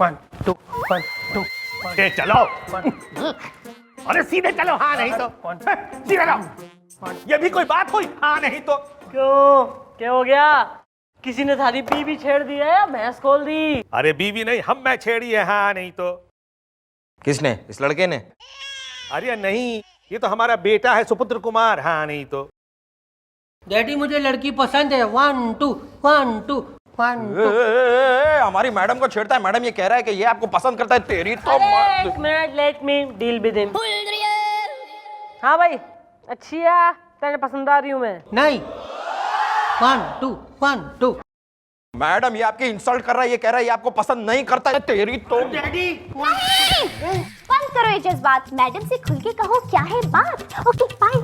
1 2 1 2 चलो अरे सीधे चलो, हाँ नहीं तो सीधे चलो। ये भी कोई बात हुई? हाँ नहीं तो क्यों, क्या हो गया? किसी ने थारी बीवी छेड़ दी है या भैंस खोल दी? अरे बीवी नहीं, हम मैं छेड़ी है, हाँ नहीं तो। किसने? इस लड़के ने? अरे नहीं, ये तो हमारा बेटा है सुपुत्र कुमार, हाँ नहीं तो। डैडी मुझे लड़की पसंद है। 1 2 1 2 1 2। हमारी मैडम को छेड़ता है। मैडम ये कह रहा है कि ये आपको पसंद करता है। तेरी तो एक minute, let me deal with him. हाँ भाई, अच्छी है, तेरे पसंद आ रही हूँ मैं। नहीं, 1 2 1 2। मैडम ये आपकी इंसल्ट कर रहा है। ये कह रहा है ये आपको पसंद नहीं करता है। तेरी तो डैडी बंद करो ये जज्बात, मैडम से खुल के कहो क्या है बात। Okay bye.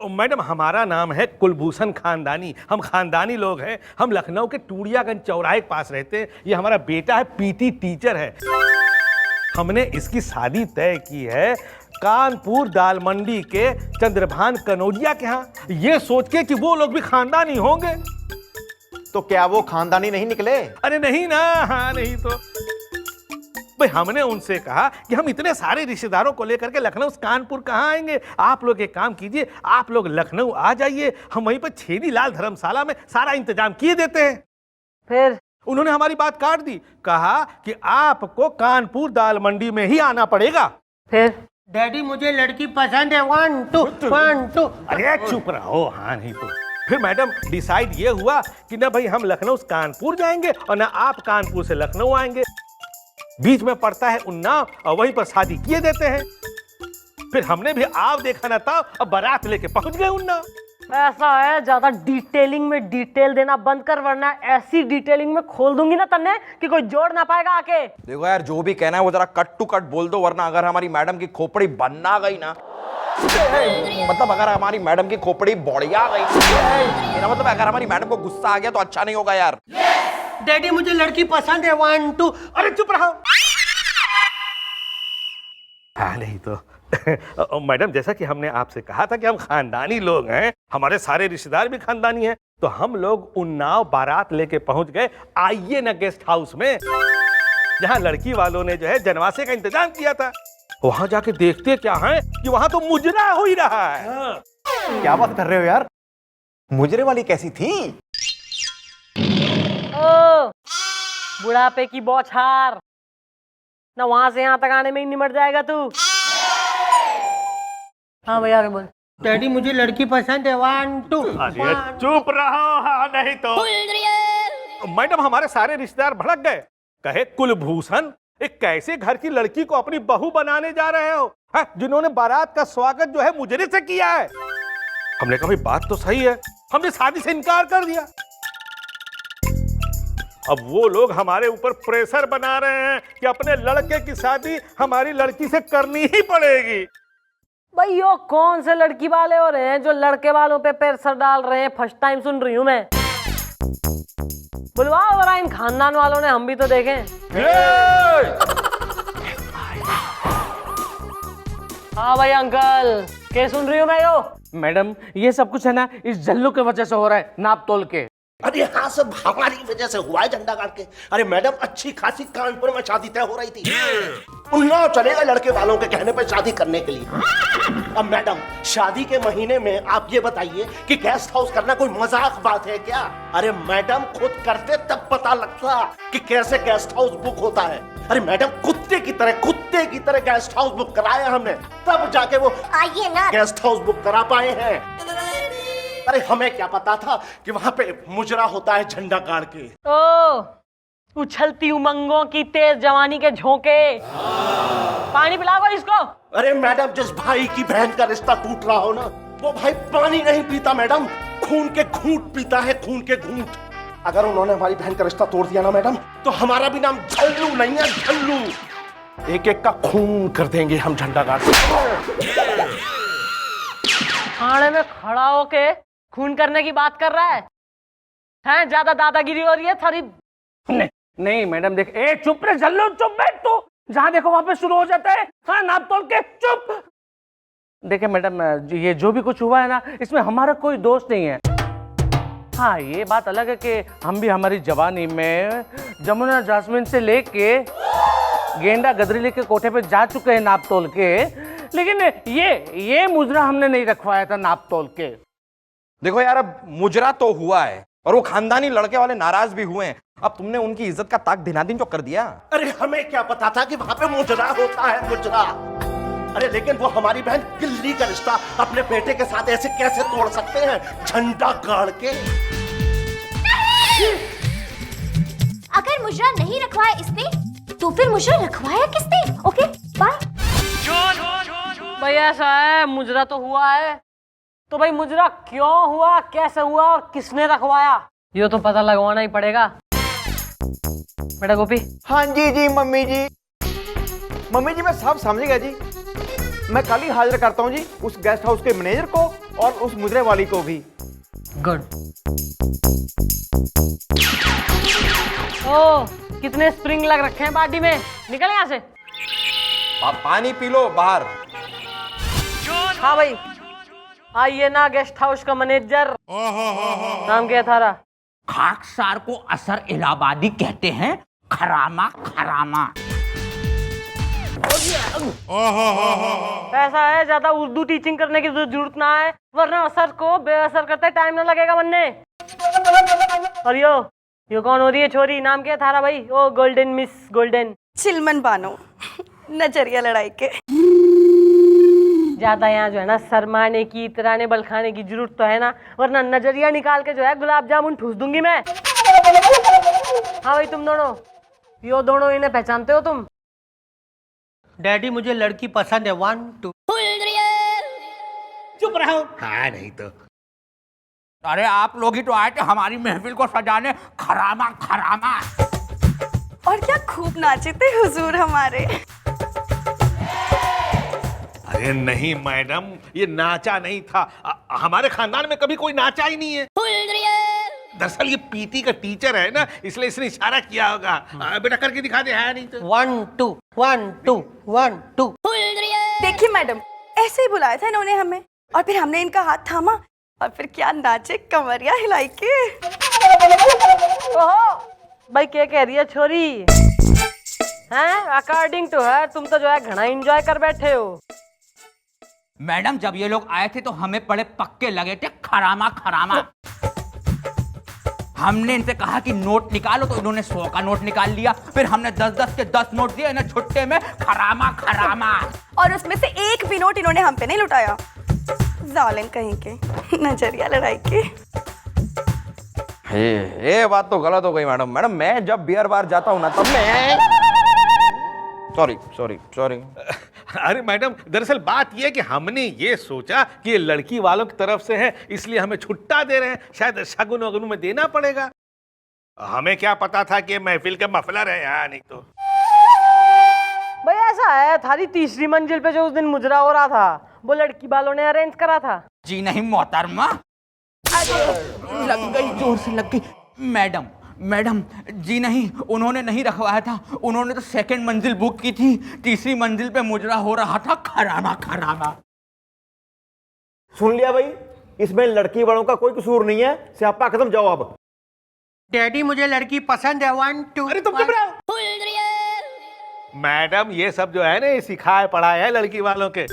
ओ मैडम, हमारा नाम है कुलभूषण खानदानी, हम खानदानी लोग हैं। हम लखनऊ के टूड़ियागंज चौराहे के पास रहते हैं। ये हमारा बेटा है, पीटी टीचर है। हमने इसकी शादी तय की है कानपुर दाल मंडी के चंद्रभान कनौजिया के यहाँ, ये सोच के कि वो लोग भी खानदानी होंगे। तो क्या वो खानदानी नहीं निकले? अरे नहीं ना, हाँ नहीं तो। भाई हमने उनसे कहा कि हम इतने सारे रिश्तेदारों को लेकर के लखनऊ से कानपुर कहाँ आएंगे, आप लोग एक काम कीजिए, आप लोग लखनऊ आ जाइए, हम वहीं पर छेदी लाल धर्मशाला में सारा इंतजाम किए देते हैं। फिर उन्होंने हमारी बात काट दी, कहा कि आपको कानपुर दाल मंडी में ही आना पड़ेगा। फिर डैडी मुझे लड़की पसंद है। 1 2 1 2। अरे चुप रहो, हाँ नहीं तो। फिर मैडम डिसाइड ये हुआ कि ना भाई हम लखनऊ से कानपुर जाएंगे और ना आप कानपुर से लखनऊ आएंगे, बीच में पड़ता है उन्नाव, और वहीं पर शादी किए देते हैं। फिर हमने भी आप देखा ना था, अब बारात लेके पहुंच गए उन्नाव। ऐसा है, ज्यादा डिटेलिंग में डिटेल देना बंद कर, वरना ऐसी डिटेलिंग में खोल दूंगी ना तन्ने कि कोई जोड़ ना पाएगा आके। देखो यार, जो भी कहना है वो जरा कट टू कट बोल दो, वरना अगर हमारी मैडम की खोपड़ी बनना गई ना, मतलब अगर हमारी मैडम की खोपड़ी बढ़िया गई, मेरा मतलब अगर हमारी मैडम को गुस्सा आ गया तो अच्छा नहीं होगा यार। डैडी मुझे लड़की पसंद है। 1 2। अरे चुप रहो, हाँ नहीं तो। मैडम जैसा कि हमने आपसे कहा था कि हम खानदानी लोग हैं, हमारे सारे रिश्तेदार भी खानदानी हैं, तो हम लोग उन्नाव बारात लेके पहुंच गए। आइए ना गेस्ट हाउस में, जहां लड़की वालों ने जो है जनवासे का इंतजाम किया था। वहां जाके देखते क्या है कि वहां तो मुजरा हो ही रहा है। क्या बात कर रहे हो यार? मुजरे वाली कैसी थी? ओ, बुढ़ापे की बौछार ना, वहां से यहाँ तक आने में ही निमट जाएगा तू। हाँ भैया बोल। डैडी मुझे लड़की पसंद है। 1 2। अरे चुप रहो, हाँ नहीं तो। मैडम हमारे सारे रिश्तेदार भड़क गए, कहे कुलभूषण एक कैसे घर की लड़की को अपनी बहू बनाने जा रहे हो, है, जिन्होंने बारात का स्वागत जो है मुजरे से किया है। हमने कहा भाई बात तो सही है, हमने शादी से इनकार कर दिया। अब वो लोग हमारे ऊपर प्रेशर बना रहे हैं कि अपने लड़के की शादी हमारी लड़की से करनी ही पड़ेगी। भाई यो कौन से लड़की वाले हो रहे हैं जो लड़के वालों पे प्रेशर डाल रहे हैं? फर्स्ट टाइम सुन रही हूँ मैं। बुलवाओ जरा इन खानदान वालों ने, हम भी तो देखें। हाँ भाई अंकल, क्या सुन रही हूँ मैं यो? मैडम ये सब कुछ है ना इस जल्लू के वजह से हो रहा है, नाप तोल के। अरे हाँ, सब हमारी वजह से हुआ है झंडा गाड़ के। अरे मैडम अच्छी खासी कानपुर में शादी तय हो रही थी, उन्नाव चलेगा लड़के वालों के कहने पर शादी करने के लिए। अब मैडम शादी के महीने में आप ये बताइए कि गेस्ट हाउस करना कोई मजाक बात है क्या? अरे मैडम खुद करते तब पता लगता कि कैसे गेस्ट हाउस बुक होता है। अरे मैडम कुत्ते की तरह गेस्ट हाउस बुक कराया हमने, तब जाके वो आइए ना गेस्ट हाउस बुक करा पाए हैं। अरे हमें क्या पता था कि वहां पे मुजरा होता है झंडा गाड़ के। ओ, उछलती उमंगों की तेज जवानी के झोंके। पानी पिलाओ इसको। अरे मैडम जिस भाई की बहन का रिश्ता टूट रहा हो ना, वो भाई पानी नहीं पीता मैडम, खून के घूंट पीता है, खून के घूंट। अगर उन्होंने हमारी बहन का रिश्ता तोड़ दिया ना मैडम, तो हमारा भी नाम झल्लू नहीं है, झल्लू। एक एक का खून कर देंगे हम झंडा गाड़ के। खाने में खड़ा होके खून करने की बात कर रहा है? हैं, ज्यादा दादागिरी हो रही है थारी। नहीं मैडम देख, ए चुप रे जल्लू, चुप बैठ तू। जहां देखो वहां पे शुरू हो जाता है, हाँ नाप तोल के, चुप। देखिए मैडम, ये जो भी कुछ हुआ है ना, इसमें हमारा कोई दोष नहीं है। हाँ ये बात अलग है कि हम भी हमारी जवानी में जमुना जासमीन से लेके गेंडा गदरीले के कोठे पे जा चुके हैं नाप तोल के, लेकिन ये मुजरा हमने नहीं रखवाया था नाप तोल के। देखो यार, अब मुजरा तो हुआ है और वो खानदानी लड़के वाले नाराज भी हुए हैं। अब तुमने उनकी इज्जत का ताक दिनादिन जो कर दिया। अरे हमें क्या पता था कि वहां पे मुजरा होता है, मुजरा। अरे लेकिन वो हमारी बहन गिल्ली का रिश्ता अपने बेटे के साथ ऐसे कैसे तोड़ सकते हैं, झंडा गाड़ के। अगर मुजरा नहीं रखवाया इसने तो फिर मुजरा रखवाया किसने? Okay bye. भाई ऐसा है, मुजरा तो हुआ है, तो भाई मुजरा क्यों हुआ, कैसे हुआ और किसने रखवाया, ये तो पता लगवाना ही पड़ेगा। बेटा गोपी। हाँ जी जी मम्मी जी। मम्मी जी मैं सब समझ गया जी। मैं कल ही हाजिर करता हूँ जी उस गेस्ट हाउस के मैनेजर को और उस मुजरे वाली को भी। गुड। ओ कितने स्प्रिंग लग रखे हैं बाडी में, निकल यहाँ से। पानी पी लो बाहर। हाँ भाई आइए ना गेस्ट हाउस का मैनेजर। नाम क्या था थारा? खाकसार को असर इलाहाबादी कहते हैं, खरामा खरामा। ऐसा है, ज्यादा उर्दू टीचिंग करने की जरूरत ना है, वरना असर को बेअसर करते टाइम ना लगेगा बनने। और यो कौन हो रही है छोरी, नाम क्या थारा भाई? ओ गोल्डन मिस गोल्डन। चिलमन बानो, नजरिया लड़ाई के। ज्यादा यहाँ जो है ना शर्माने की, इतराने बलखाने की जरूरत तो है ना, वरना नजरिया निकाल के जो है गुलाब जामुन ठूस दूंगी मैं। हाँ भाई तुम दोनों, यो दोनों इन्हें पहचानते हो तुम? डैडी मुझे लड़की पसंद है, 1 2। चुप रहो। हाँ नहीं तो। अरे आप लोग ही तो आए थे हमारी महफिल को सजाने, खरामा खरामा। और क्या खूब नाचे थे हुजूर हमारे। अरे नहीं मैडम, ये नाचा नहीं था। हमारे खानदान में कभी कोई नाचा ही नहीं है। दरअसल ये पीटी का टीचर है ना, इसलिए इसने इशारा किया होगा। बेटा करके दिखा दे। है नहीं तो 1 2 1 2 1 2। देखिए मैडम, ऐसे ही बुलाया था इन्होंने हमें और फिर हमने इनका हाथ थामा और फिर क्या नाचे, कमरिया हिलाई के। ओहो भाई क्या कह रही है छोरी हैं? अकॉर्डिंग टू हर तुम तो जो है घना एंजॉय कर बैठे हो। मैडम जब ये लोग आए थे तो हमें बड़े पक्के लगे थे, खरामा खरामा। हमने इनसे कहा कि नोट निकालो तो इन्होंने 100 का नोट निकाल लिया। फिर हमने 10-10 के 10 नोट दिए इन्हें छुट्टे में, खरामा खरामा। और उसमें से एक भी नोट इन्होंने हम पे नहीं लुटाया। जालिम कहीं के, नजरिया लड़ाई के। ये बात तो गलत हो गई मैडम। मैडम मैं जब बियर बार जाता हूँ ना तब मैं सॉरी। अरे मैडम दरअसल बात यह है कि हमने ये सोचा कि ये लड़की वालों की तरफ से है, इसलिए हमें छुट्टा दे रहे हैं। शायद शगुन वगुन में देना पड़ेगा। हमें क्या पता था कि महफिल के मफलर है यहाँ, नहीं तो। भाई ऐसा है, थारी तीसरी मंजिल पे जो उस दिन मुजरा हो रहा था वो लड़की वालों ने अरेंज करा था। जी नहीं मोहतरमा। लग गई, जोर से लग गई। मैडम जी नहीं, उन्होंने नहीं रखवाया था। उन्होंने तो 2nd मंजिल बुक की थी, तीसरी मंजिल पे मुजरा हो रहा था, खरामा खरामा। सुन लिया भाई, इसमें लड़की वालों का कोई कसूर नहीं है। स्यापा खत्म, जाओ अब। डैडी मुझे लड़की पसंद है, 1 2। अरे तुम चुप रहो। मैडम ये सब जो है ना, ये सिखाए पढ़ाए है लड़की वालों के।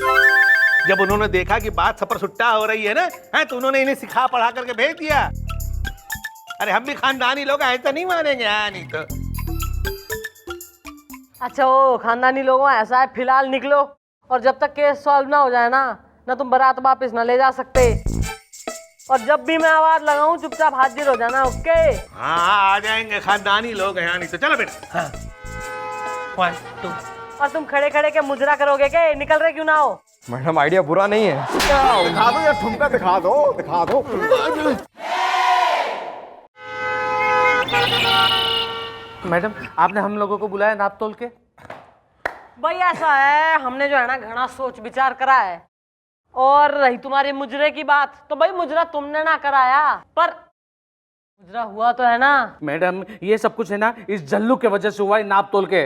जब उन्होंने देखा कि बात सपर सुट्टा हो रही है ना, तो उन्होंने इन्हें सिखा पढ़ा करके भेज दिया। अरे हम भी खानदानी लोग हैं, ऐसा नहीं मानेंगे। हाँ नहीं तो। अच्छा वो खानदानी लोगों ऐसा है, फिलहाल निकलो और जब तक केस सॉल्व ना हो जाए ना तुम बारात वापस ना ले जा सकते। और जब भी मैं आवाज लगाऊं चुपचाप हाजिर हो जाना, ओके? हाँ आ जाएंगे, खानदानी लोग हैं। नहीं तो चलो बेटा। हाँ 1 2। और तुम खड़े खड़े के मुजरा करोगे क्या? निकल रहे क्यों ना हो? मैडम आइडिया बुरा नहीं है। दिखा दो यार, ठुमका दिखा दो। मैडम आपने हम लोगों को बुलाया नाप तोल के? भाई ऐसा है, हमने जो है ना घना सोच विचार करा है। और रही तुम्हारे मुजरे की बात, तो भाई मुजरा तुमने ना कराया, पर मुजरा हुआ तो है ना। मैडम ये सब कुछ है ना इस जल्लू के वजह से हुआ है, नाप तोल के।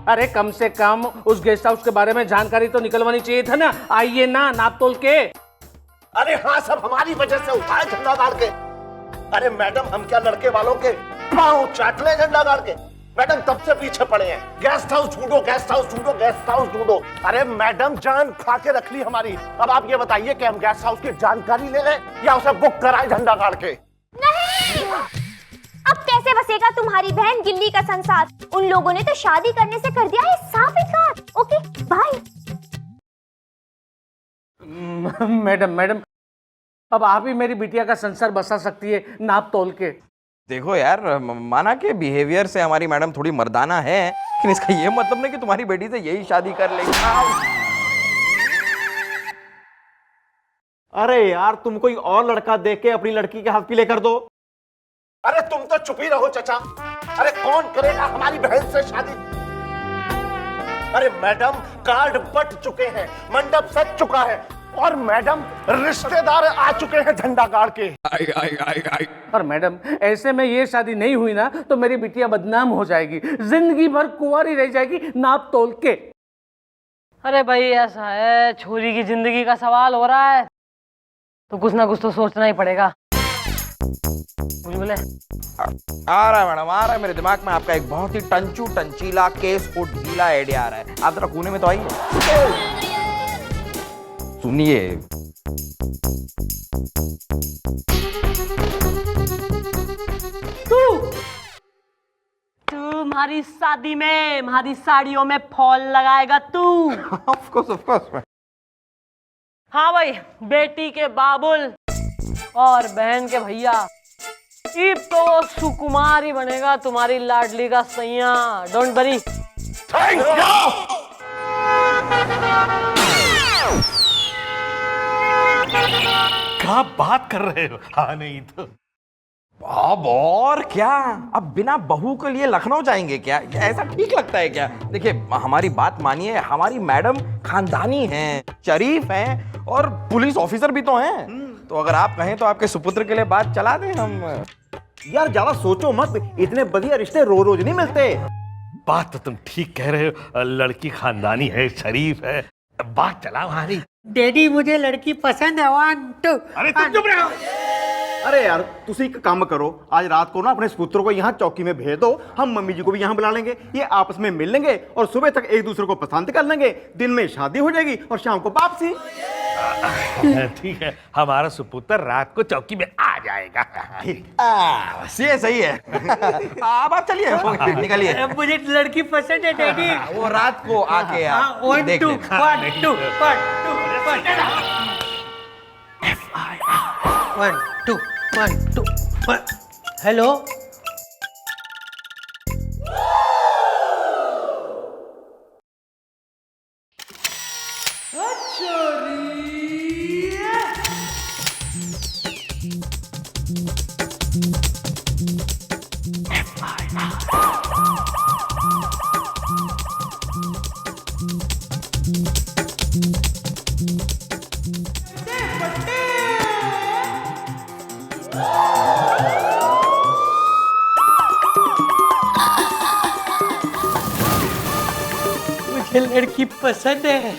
अरे कम से कम उस गेस्ट हाउस के बारे में जानकारी तो निकलवानी चाहिए था ना। आइए ना नाप तोल के। अरे हाँ, सब हमारी वजह से हुआ है, झंडा गाड़ के। अरे मैडम, हम क्या लड़के वालों के पाँव चाट ले झंडा गाड़ के? मैडम तब से पीछे पड़े हैं, गेस्ट हाउस ढूंढो, गेस्ट हाउस ढूंढो, गेस्ट हाउस ढूंढो। अरे मैडम, जान खा के रख ली हमारी। अब आप ये बताइए कि हम गेस्ट हाउस की जानकारी ले लें या उसे बुक कराएं झंडा गाड़ के? नहीं, अब कैसे बसेगा तुम्हारी बहन गिल्ली का संसार? उन लोगों ने तो शादी करने से कर दिया है साफ इनकार। Okay bye. मैडम अब आप ही मेरी बिटिया का संसार बसा सकती है नाप तोल के। देखो यार, माना कि बिहेवियर से हमारी मैडम थोड़ी मर्दाना है, लेकिन इसका ये मतलब नहीं कि तुम्हारी बेटी से यही शादी कर लेगी। अरे यार, तुम कोई और लड़का देख के अपनी लड़की के हाथ पीले कर दो। अरे तुम तो चुप ही रहो चाचा। अरे कौन करेगा हमारी बहन से शादी? अरे मैडम, कार्ड बट चुके हैं, मंडप सज चुका है और मैडम रिश्तेदार आ चुके हैं झंडा गाड़ के। पर मैडम, ऐसे में ये शादी नहीं हुई ना तो मेरी बिटिया बदनाम हो जाएगी, जिंदगी भर कुंवारी रह जाएगी नाप तोल के। अरे भाई ऐसा है, छोरी की जिंदगी का सवाल हो रहा है तो कुछ ना कुछ तो सोचना ही पड़ेगा। बुलबुले आ रहा है मैडम, आ रहा है मेरे दिमाग में आपका एक बहुत ही टंचू टंचीला केस को ढीला आइडिया आ रहा है। आप जरा कोने में तो आइए, सुनिए। तुम्हारी शादी में हमारी साड़ियों में फॉल लगाएगा तू? Of course. हाँ भाई, बेटी के बाबुल और बहन के भैया, इब तो सुकुमार ही बनेगा तुम्हारी लाडली का सैया। Don't worry. क्या बात कर रहे हो? हाँ नहीं तो अब और क्या, अब बिना बहू के लिए लखनऊ जाएंगे क्या? ऐसा ठीक लगता है क्या? देखिए, हमारी बात मानिए, हमारी मैडम खानदानी हैं, शरीफ हैं और पुलिस ऑफिसर भी तो हैं। तो अगर आप कहें तो आपके सुपुत्र के लिए बात चला दें हम। यार ज्यादा सोचो मत, इतने बढ़िया रिश्ते रोज रोज नहीं मिलते। बात तो तुम ठीक कह रहे हो, लड़की खानदानी है, शरीफ है, बात चला हमारी। डैडी मुझे लड़की पसंद है 1 2। अरे तुम चुप रहो। अरे यार, तुसी एक काम करो, आज रात को ना अपने पुत्र को यहाँ चौकी में भेज दो, हम मम्मी जी को भी यहाँ बुला लेंगे, ये आपस में मिल लेंगे और सुबह तक एक दूसरे को पसंद कर लेंगे। दिन में शादी हो जाएगी और शाम को वापसी। ठीक है, हमारा सुपुत्र रात को चौकी में आ जाएगा। ये सही है। आप चलिए, निकलिए। मुझे लड़की पसंद है डैडी। वो रात को आके आप 1 2 1 2 1 2 1। हेलो, मुझे लड़की पसंद है।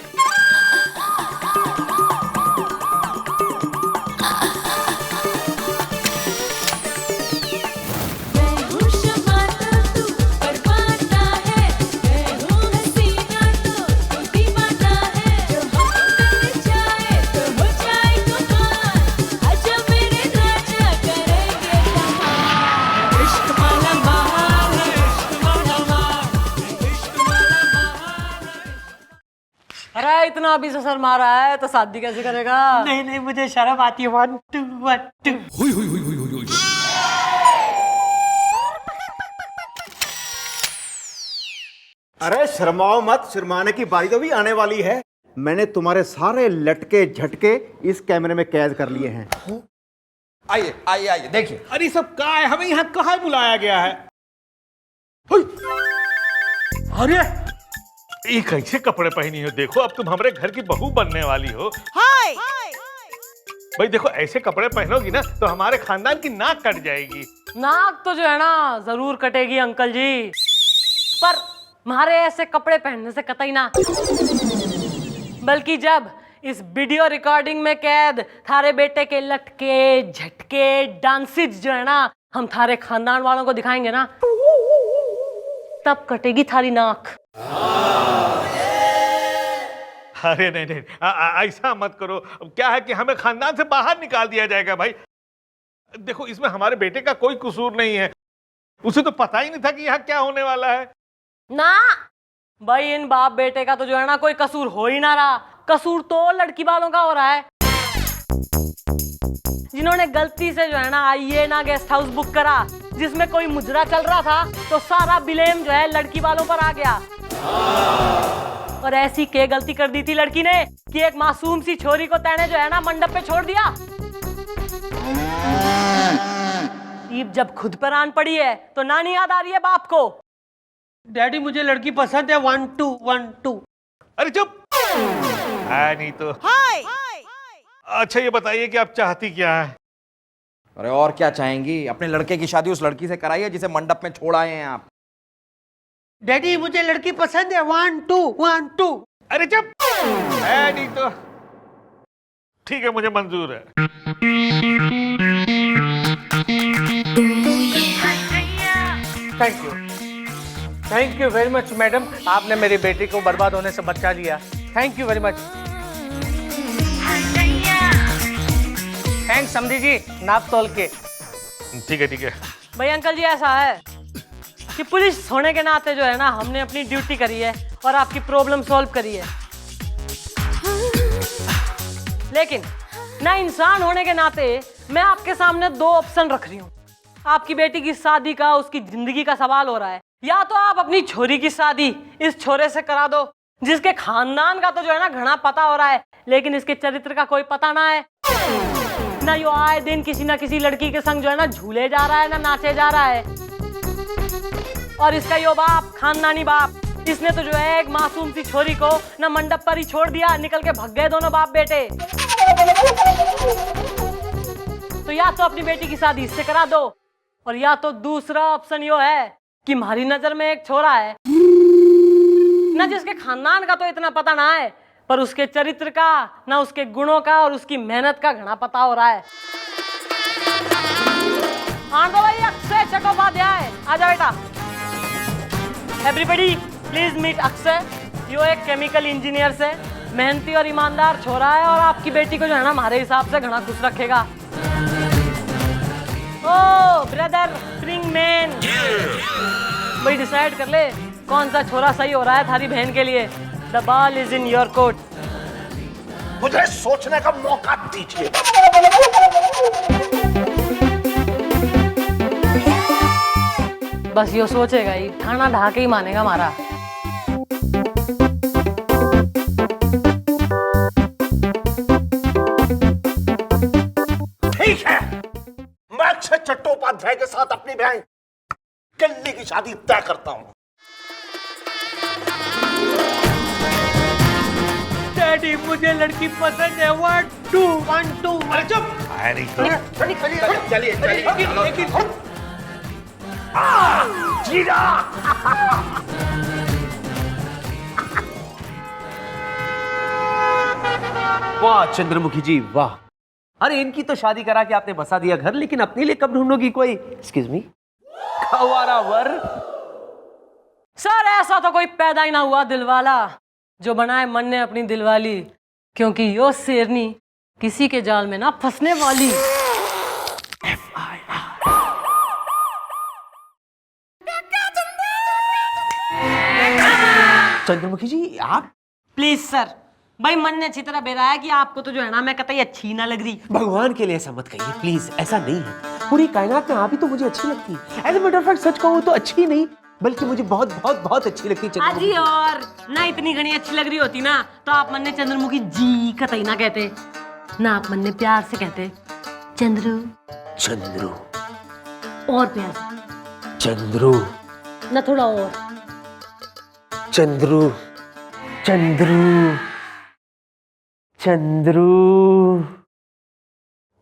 अरे इतना अभी से शर्मा रहा है तो शादी कैसे करेगा? नहीं नहीं, मुझे शर्म आती है। 1 2 1 2। अरे शर्माओ मत, शर्माने की बारी तो भी आने वाली है। मैंने तुम्हारे सारे लटके झटके इस कैमरे में कैद कर लिए हैं। आइए आइए आइए, देखिए। अरे सब कहाँ है? हमें यहाँ कहाँ बुलाया गया है? अरे ये कैसे कपड़े पहनी हो? देखो, अब तुम हमारे घर की बहू बनने वाली हो। हाय भाई देखो, ऐसे कपड़े पहनोगी ना तो हमारे खानदान की नाक कट जाएगी। नाक तो जो है ना जरूर कटेगी अंकल जी, पर हमारे ऐसे कपड़े पहनने से कतई ना। बल्कि जब इस वीडियो रिकॉर्डिंग में कैद थारे बेटे के लटके झटके डांसेस जो है ना हम थारे खानदान वालों को दिखाएंगे ना, तब कटेगी थारी नाक। अरे नहीं नहीं, ऐसा मत करो। क्या है कि हमें खानदान से बाहर निकाल दिया जाएगा भाई। देखो, इसमें हमारे बेटे का कोई कसूर नहीं है, उसे तो पता ही नहीं था कि यहाँ क्या होने वाला है ना। भाई इन बाप बेटे का तो जो है ना कोई कसूर हो ही ना रहा, कसूर तो लड़की वालों का हो रहा है, जिन्होंने गलती से जो है ना आइए ना गेस्ट हाउस बुक करा जिसमें कोई मुजरा चल रहा था, तो सारा ब्लेम जो है लड़की वालों पर आ गया। और ऐसी क्या गलती कर दी थी लड़की ने कि एक मासूम सी छोरी को तैने जो है ना मंडप पे छोड़ दिया। जब खुद पर आन पड़ी है तो नानी याद आ रही है बाप को। डैडी मुझे लड़की पसंद है 1-2-1-2। अरे चुप है नहीं तो। अच्छा ये बताइए कि आप चाहती क्या है? अरे और क्या चाहेंगी, अपने लड़के की शादी उस लड़की से कराइए जिसे मंडप में छोड़ आए हैं आप। डैडी मुझे लड़की पसंद है 1-2-1-2। अरे चुप है नहीं तो। ठीक है, मुझे मंजूर है। Thank you very much madam, आपने मेरी बेटी को बर्बाद होने से बचा लिया। Thank you very much. Thanks समधी जी, नाप तोल के। ठीक है ठीक है। भाई अंकल जी ऐसा है कि पुलिस होने के नाते जो है ना हमने अपनी ड्यूटी करी है और आपकी प्रॉब्लम सॉल्व करी है, लेकिन ना इंसान होने के नाते मैं आपके सामने दो ऑप्शन रख रही हूँ। आपकी बेटी की शादी का, उसकी जिंदगी का सवाल हो रहा है, या तो आप अपनी छोरी की शादी इस छोरे से करा दो जिसके खानदान का तो जो है ना घना पता हो रहा है, लेकिन इसके चरित्र का कोई पता ना है, ना यो आए दिन किसी ना किसी लड़की के संग जो है ना झूले जा रहा है ना नाचे जा रहा है। और इसका यो बाप, खानदानी बाप, इसने तो जो है एक मासूम सी छोरी को ना मंडप पर ही छोड़ दिया, निकल के भग गए दोनों बाप बेटे। तो या तो अपनी बेटी की शादी इससे करा दो, और या तो दूसरा ऑप्शन यो है कि हमारी नजर में एक छोरा है ना जिसके खानदान का तो इतना पता ना है, पर उसके चरित्र का, ना उसके गुणों का और उसकी मेहनत का घना पता हो रहा है। आंदो भाई, अक्षय चट्टोपाध्याय आजा बेटा। Everybody please meet Akshay. यो एक केमिकल इंजीनियर से मेहनती और ईमानदार छोरा है और आपकी बेटी को जो है ना हमारे हिसाब से घना खुश रखेगा। ओ ब्रदर स्प्रिंग मैन, भाई डिसाइड कर ले कौन सा छोरा सही हो रहा है थारी बहन के लिए। The ball is in your court. मुझे सोचने का मौका दीजिए। बस यो सोचेगा ही, खाना ढा के ही मानेगा हमारा। ठीक है, मैं अक्षय चट्टोपाध्याय के साथ अपनी बहन किल्ली की शादी तय करता हूं। डैडी मुझे लड़की पसंद है 1-2-1-2। अरे चुप है नहीं तो। चलिए जीरा। वाह चंद्रमुखी जी वाह। अरे इनकी तो शादी करा के आपने बसा दिया घर, लेकिन अपने लिए कब ढूंढोगी कोई एक्सक्यूज मी खवारा वर? सर ऐसा तो कोई पैदा ही ना हुआ दिलवाला जो बनाए मन ने अपनी दिलवाली, क्योंकि यो शेरनी किसी के जाल में ना फंसने वाली। चंद्रमुखी जी आप प्लीज सर, भाई मन ने अच्छी तरह बेरा है कि आपको तो जो है ना मैं कतई अच्छी ना लग रही। भगवान के लिए ऐसा मत कहिए प्लीज, ऐसा नहीं है। पूरी कायनात में आप ही तो मुझे अच्छी लगती है। As a matter of fact सच कहूँ तो अच्छी नहीं बल्कि मुझे बहुत बहुत बहुत अच्छी लगती है हाँ जी, और ना इतनी घनी अच्छी लग रही होती ना तो आप मन ने चंद्रमुखी जी कतई ना कहते ना, आप मन ने प्यार से कहते चंद्रू चंद्रू, और प्यार से चंद्रू ना, थोड़ा और चंद्रू चंद्रू चंद्रू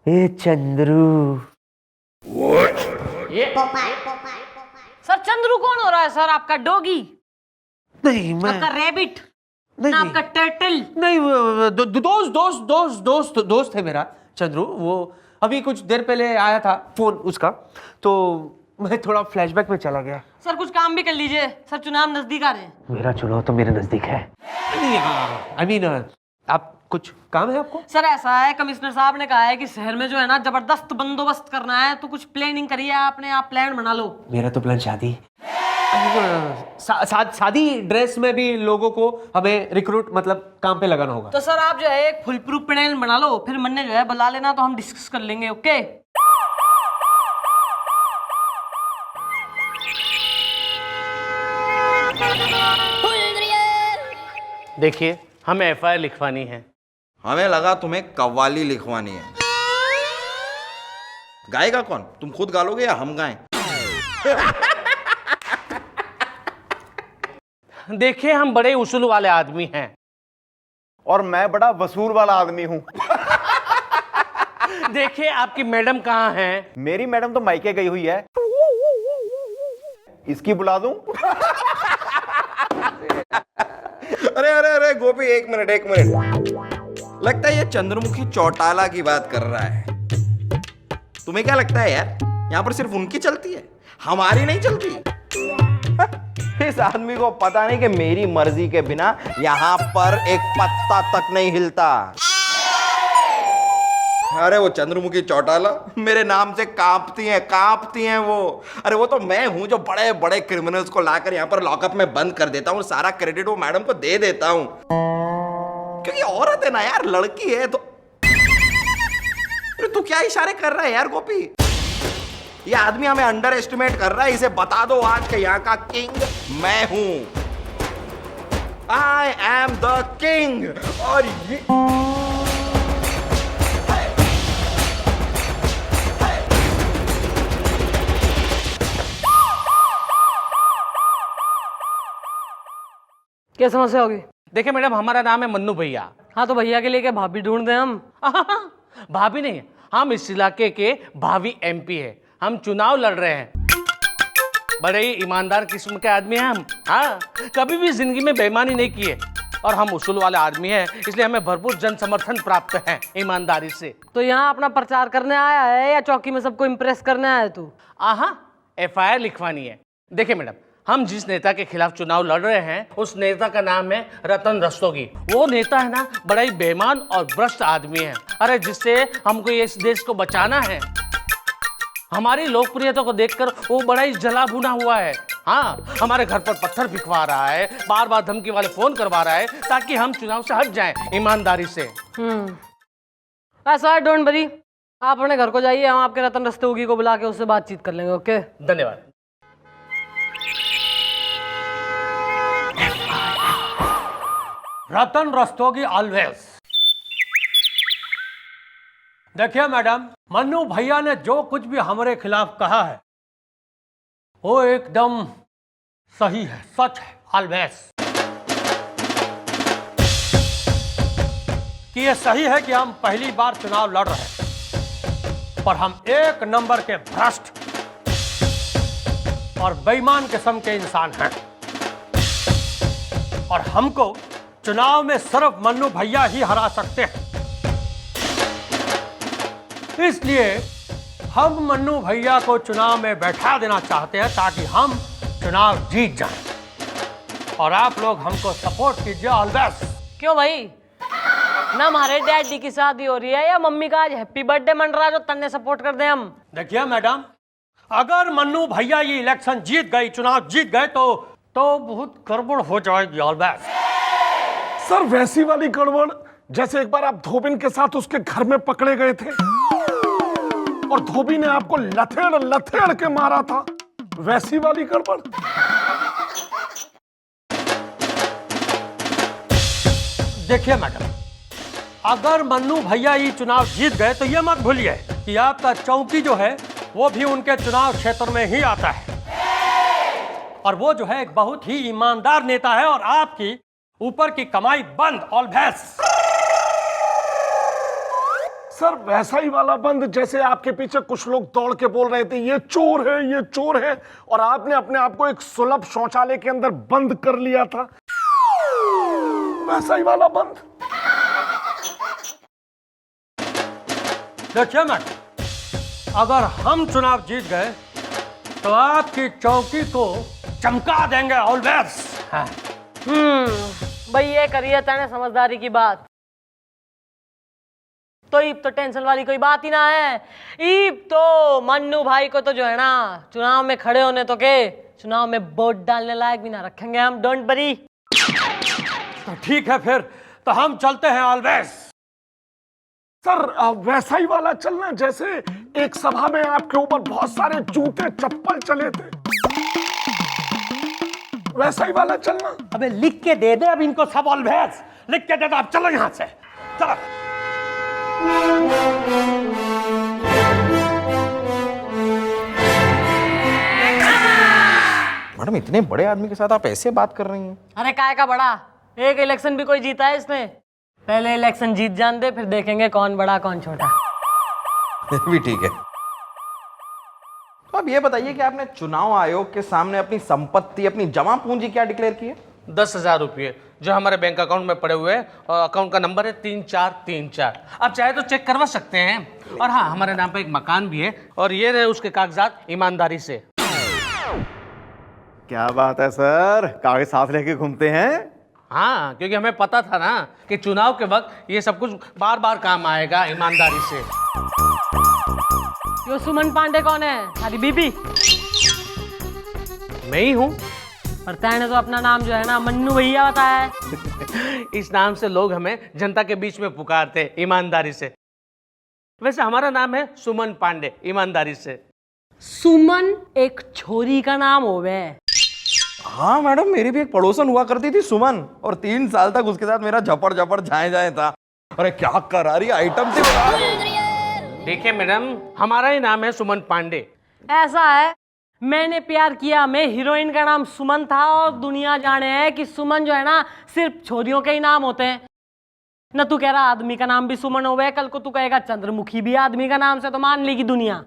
ए चंद्रू। सर चंद्रू कौन हो रहा है सर? आपका डॉगी? नहीं मैं आपका रैबिट? नहीं, ना आपका टाइटल। नहीं दोस्त है मेरा चंद्रू। वो अभी कुछ देर पहले आया था फोन उसका, तो मैं थोड़ा फ्लैशबैक में चला गया। सर कुछ काम भी कर लीजिए, सर चुनाव नजदीक आ रहे हैं। मेरा चुनाव तो मेरे नजदीक है। आई मीन आप कुछ काम है आपको? सर ऐसा है, कमिश्नर साहब ने कहा है कि शहर में जो है ना जबरदस्त बंदोबस्त करना है, तो कुछ प्लानिंग करिए आपने, आप प्लान बना लो। मेरा तो प्लान शादी। शादी ड्रेस में भी लोगों को हमें रिक्रूट मतलब काम पे लगाना होगा। तो सर आप जो है एक फुल प्रूफ प्लान बना लो, फिर मन्ने जो है बुला लेना तो हम डिस्कस कर लेंगे। ओके देखिए हमें एफआईआर लिखवानी है। हमें लगा तुम्हें कव्वाली लिखवानी है। गाएगा कौन? तुम खुद गा लोगे या हम गाएं? देखिए हम बड़े उसूल वाले आदमी हैं। और मैं बड़ा वसूल वाला आदमी हूँ। देखिए आपकी मैडम कहाँ हैं? मेरी मैडम तो मायके गई हुई है। इसकी बुला दूं? अरे अरे अरे गोपी, एक मिनट। लगता है ये चंद्रमुखी चौटाला की बात कर रहा है। तुम्हें क्या लगता है यार, यहाँ पर सिर्फ उनकी चलती है, हमारी नहीं चलती? इस आदमी को पता नहीं कि मेरी मर्जी के बिना यहाँ पर एक पत्ता तक नहीं हिलता। अरे वो चंद्रमुखी चौटाला मेरे नाम से कांपती हैं वो। अरे वो तो मैं हूं जो बड़े बड़े क्रिमिनल्स को लाकर यहाँ पर लॉकअप में बंद कर देता हूँ। सारा क्रेडिट वो मैडम को दे देता हूँ, क्योंकि औरत है ना यार, लड़की है तो। अरे तू क्या इशारे कर रहा है यार गोपी? ये आदमी हमें अंडर एस्टिमेट कर रहा है। इसे बता दो आज के यहाँ का किंग मैं हूं। I am the king. और ये क्या समस्या होगी? देखिए मैडम हमारा नाम है मन्नू भैया। हाँ तो भैया के लिए क्या भाभी ढूंढ दें हम? भाभी नहीं, हम इस इलाके के भावी एमपी है। हम चुनाव लड़ रहे हैं। बड़े ही ईमानदार किस्म के आदमी हैं हम। हाँ, कभी भी जिंदगी में बेईमानी नहीं की है और हम उसूल वाले आदमी हैं, इसलिए हमें भरपूर जन समर्थन प्राप्त है ईमानदारी से। तो यहाँ अपना प्रचार करने आया है या चौकी में सबको इम्प्रेस करने आया है तू? एफआईआर लिखवानी है। देखिए मैडम, हम जिस नेता के खिलाफ चुनाव लड़ रहे हैं उस नेता का नाम है रतन रस्तोगी। वो नेता है ना बड़ा ही बेईमान और भ्रष्ट आदमी है। अरे जिससे हमको ये इस देश को बचाना है। हमारी लोकप्रियता को देखकर वो बड़ा ही जला भुना हुआ है। हाँ, हमारे घर पर पत्थर फिकवा रहा है, बार बार धमकी वाले फोन करवा रहा है ताकि हम चुनाव से हट जाएं ईमानदारी से। ऐसा है, डोंट वरी, आप अपने घर को जाइए, हम आपके रतन रस्तोगी को बुला के उससे बातचीत कर लेंगे। ओके, धन्यवाद। रतन रस्तोगी ऑलवेज। देखिए मैडम, मन्नू भैया ने जो कुछ भी हमारे खिलाफ कहा है वो एकदम सही है, सच है ऑलवेज। कि ये सही है कि हम पहली बार चुनाव लड़ रहे हैं और हम एक नंबर के भ्रष्ट और बेईमान किस्म के इंसान हैं और हमको चुनाव में सिर्फ मन्नू भैया ही हरा सकते हैं। इसलिए हम मन्नू भैया को चुनाव में बैठा देना चाहते हैं ताकि हम चुनाव जीत जाएं और आप लोग हमको सपोर्ट कीजिए ऑलवेज। क्यों भाई, ना हमारे डैडी की शादी हो रही है या मम्मी का आज हैप्पी बर्थडे मन रहा है जो तन्ने सपोर्ट कर दे हम? देखिए मैडम, अगर मन्नू भैया ये इलेक्शन जीत गए, चुनाव जीत गए तो बहुत गड़बड़ हो जाएगी ऑलवेज। सर वैसी वाली गड़बड़ जैसे एक बार आप धोबिन के साथ उसके घर में पकड़े गए थे और धोबी ने आपको लथेड़ लथेड़ के मारा था, वैसी वाली गड़बड़। देखिए मैडम, अगर मन्नू भैया ये चुनाव जीत गए तो ये मत भूलिए कि आपका चौकी जो है वो भी उनके चुनाव क्षेत्र में ही आता है और वो जो है एक बहुत ही ईमानदार नेता है और आपकी ऊपर की कमाई बंद ऑलवेज। सर वैसा ही वाला बंद जैसे आपके पीछे कुछ लोग दौड़ के बोल रहे थे ये चोर है, ये चोर है, और आपने अपने आप को एक सुलभ शौचालय के अंदर बंद कर लिया था, वैसा ही वाला बंद। देखिए मैडम, अगर हम चुनाव जीत गए तो आपकी चौकी को चमका देंगे ऑलवेज। भाई ये करिए तने समझदारी की बात। तो ईब तो टेंशन वाली कोई बात ही ना है। ईब तो मन्नू भाई को तो जो है ना चुनाव में खड़े होने तो के चुनाव में वोट डालने लायक भी ना रखेंगे हम, डोंट वरी। तो ठीक है, फिर तो हम चलते हैं ऑलवेज। सर वैसा ही वाला चलना जैसे एक सभा में आपके ऊपर बहुत सारे जूते चप्पल चले थे, वैसा ही वाला चलना। अबे लिख के दे दे अब इनको सब ऑलवेज, लिख के दे दो। अब चलो यहां से, चलो। मैडम इतने बड़े आदमी के साथ आप ऐसे बात कर रही हैं? अरे काय का बड़ा, एक इलेक्शन भी कोई जीता है इसने। पहले इलेक्शन जीत जान दे, फिर देखेंगे कौन बड़ा कौन छोटा। भी ठीक है। तो अब ये बताइए कि आपने चुनाव आयोग के सामने अपनी संपत्ति, अपनी जमा पूंजी क्या डिक्लेयर की है? 10,000 रुपये जो हमारे बैंक अकाउंट में पड़े हुए हैं, और अकाउंट का नंबर है 3434। आप चाहे तो चेक करवा सकते हैं। और हाँ, हमारे नाम पे एक मकान भी है, और ये रहे उसके कागजात ईमानदारी से। क्या बात है सर, कागज साथ लेके घूमते हैं? हाँ, क्योंकि हमें पता था ना कि चुनाव के वक्त ये सब कुछ बार बार काम आएगा ईमानदारी से। यो सुमन पांडे कौन है? हमारी बीबी? मैं ही हूँ। पर तैने तो अपना नाम जो है ना मन्नू भैया बताया है। इस नाम से लोग हमें जनता के बीच में पुकारते हैं, ईमानदारी से। वैसे हमारा नाम है सुमन पांडे, ईमानदारी से। सुमन एक छोरी का नाम होवे। हाँ मैडम, मेरी भी एक पड़ोसन हुआ करती थी सुमन, और 3 साल तक उसके साथ मेरा झपड़ झपड़ जाए जाए था। अरे क्या करारी आइटम थी। देखिए मैडम, हमारा ही नाम है सुमन पांडे। ऐसा है, मैंने प्यार किया में हीरोइन का नाम सुमन था, और दुनिया जाने है कि सुमन जो है ना सिर्फ छोरियों के ही नाम होते हैं। न तू कह रहा आदमी का नाम भी सुमन होवे, कल को तू कहेगा चंद्रमुखी भी आदमी का नाम से, तो मान लेगी दुनिया।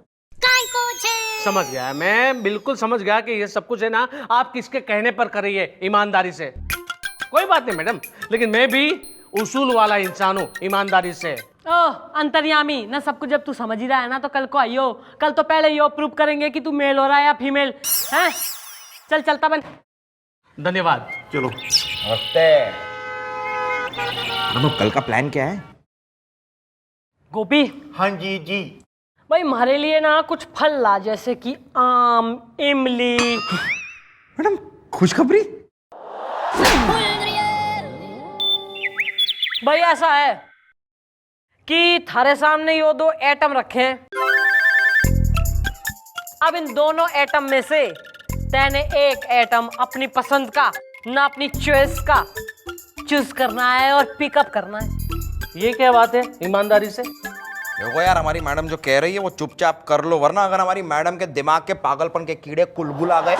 समझ गया, मैं बिल्कुल समझ गया कि ये सब कुछ है ना आप किसके कहने पर कर रही है, ईमानदारी से। कोई बात नहीं मैडम, लेकिन मैं भी उसूल वाला इंसान हूँ, ईमानदारी से। ओह अंतर्यामी, न सब कुछ जब तू समझ ही रहा है ना, तो कल को आइयो। कल तो पहले यो प्रूव करेंगे कि तू मेल हो रहा है या फीमेल है। चल चलता बन। धन्यवाद। चलो। मैडम कल का प्लान क्या है? गोपी। हाँ जी जी। भाई हमारे लिए ना कुछ फल ला, जैसे कि आम, इमली। मैडम खुशखबरी? भाई ऐसा है कि थारे सामने यो 2 एटम रखे हैं। अब इन दोनों एटम में से तैने एक एटम अपनी पसंद का, ना अपनी चॉइस का चूज करना है और पिकअप करना है। ये क्या बात है ईमानदारी से? देखो यार, हमारी मैडम जो कह रही है वो चुपचाप कर लो, वरना अगर हमारी मैडम के दिमाग के पागलपन के कीड़े कुलबुल आ गए,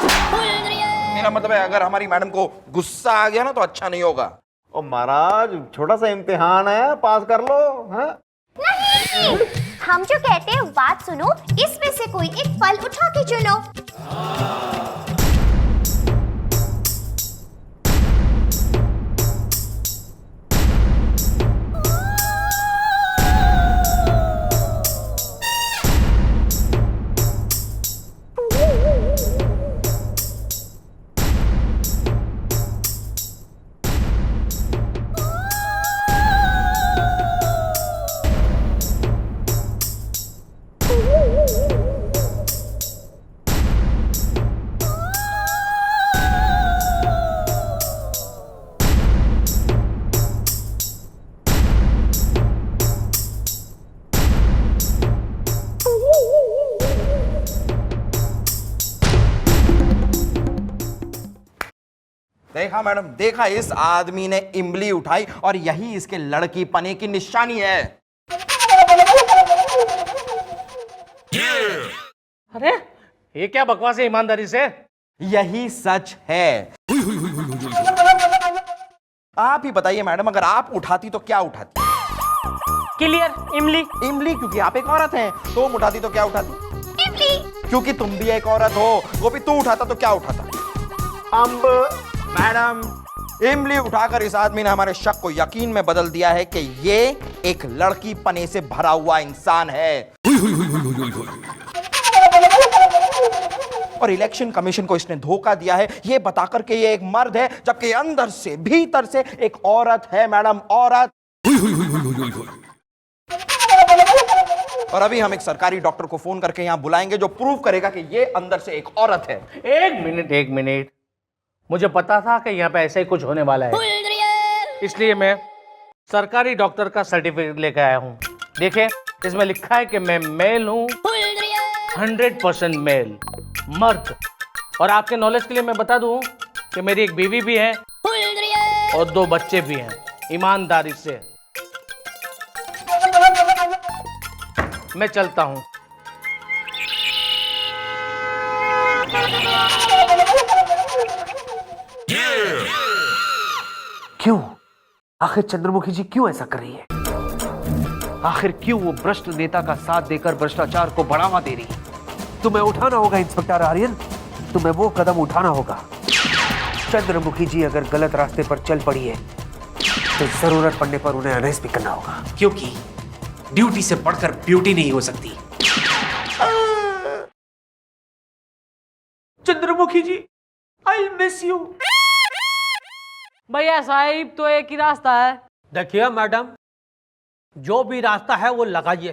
मेरा मतलब है अगर हमारी मैडम को गुस्सा आ गया ना तो अच्छा नहीं होगा। ओ महाराज, छोटा सा इम्तिहान है, पास कर लो। हाँ? नहीं, हम जो कहते हैं बात सुनो, इसमें से कोई एक फल उठा के चुनो। देखा मैडम, देखा, इस आदमी ने इमली उठाई और यही इसके लड़की पने की निशानी है। अरे ये क्या बकवास है ईमानदारी से? यही सच है। आप ही बताइए मैडम, अगर आप उठाती तो क्या उठाती? क्लियर, इमली। इमली, क्योंकि आप एक औरत हैं। तुम उठाती तो क्या उठाती? इमली। क्योंकि तुम भी एक औरत हो। गोपी, तू उठाता तो क्या उठाता? अम्ब। मैडम इमली उठाकर इस आदमी ने हमारे शक को यकीन में बदल दिया है कि ये एक लड़की पने से भरा हुआ इंसान है। और इलेक्शन कमीशन को इसने धोखा दिया है ये बताकर कि ये एक मर्द है, जबकि अंदर से भीतर से एक औरत है मैडम, औरत। और अभी हम एक सरकारी डॉक्टर को फोन करके यहां बुलाएंगे जो प्रूव करेगा कि ये अंदर से एक औरत है। एक मिनट, मुझे पता था कि यहाँ पे ऐसा ही कुछ होने वाला है, इसलिए मैं सरकारी डॉक्टर का सर्टिफिकेट लेकर आया हूँ। देखिए इसमें लिखा है कि मैं मेल हूँ, 100% मेल, मर्द। और आपके नॉलेज के लिए मैं बता दूं कि मेरी एक बीवी भी है और 2 बच्चे भी हैं, ईमानदारी से। मैं चलता हूं। क्यों? आखिर चंद्रमुखी जी क्यों ऐसा कर रही है? आखिर क्यों वो भ्रष्ट नेता का साथ देकर भ्रष्टाचार को बढ़ावा दे रही है? तुम्हें उठाना होगा इंस्पेक्टर आर्यन, तुम्हें वो कदम उठाना होगा। चंद्रमुखी जी अगर गलत रास्ते पर चल पड़ी है तो जरूरत पड़ने पर उन्हें अरेस्ट भी करना होगा, क्योंकि ड्यूटी से बढ़कर ब्यूटी नहीं हो सकती। चंद्रमुखी जी, आई मिस यू। भैया साहिब तो एक ही रास्ता है। देखिए मैडम, जो भी रास्ता है वो लगाइए।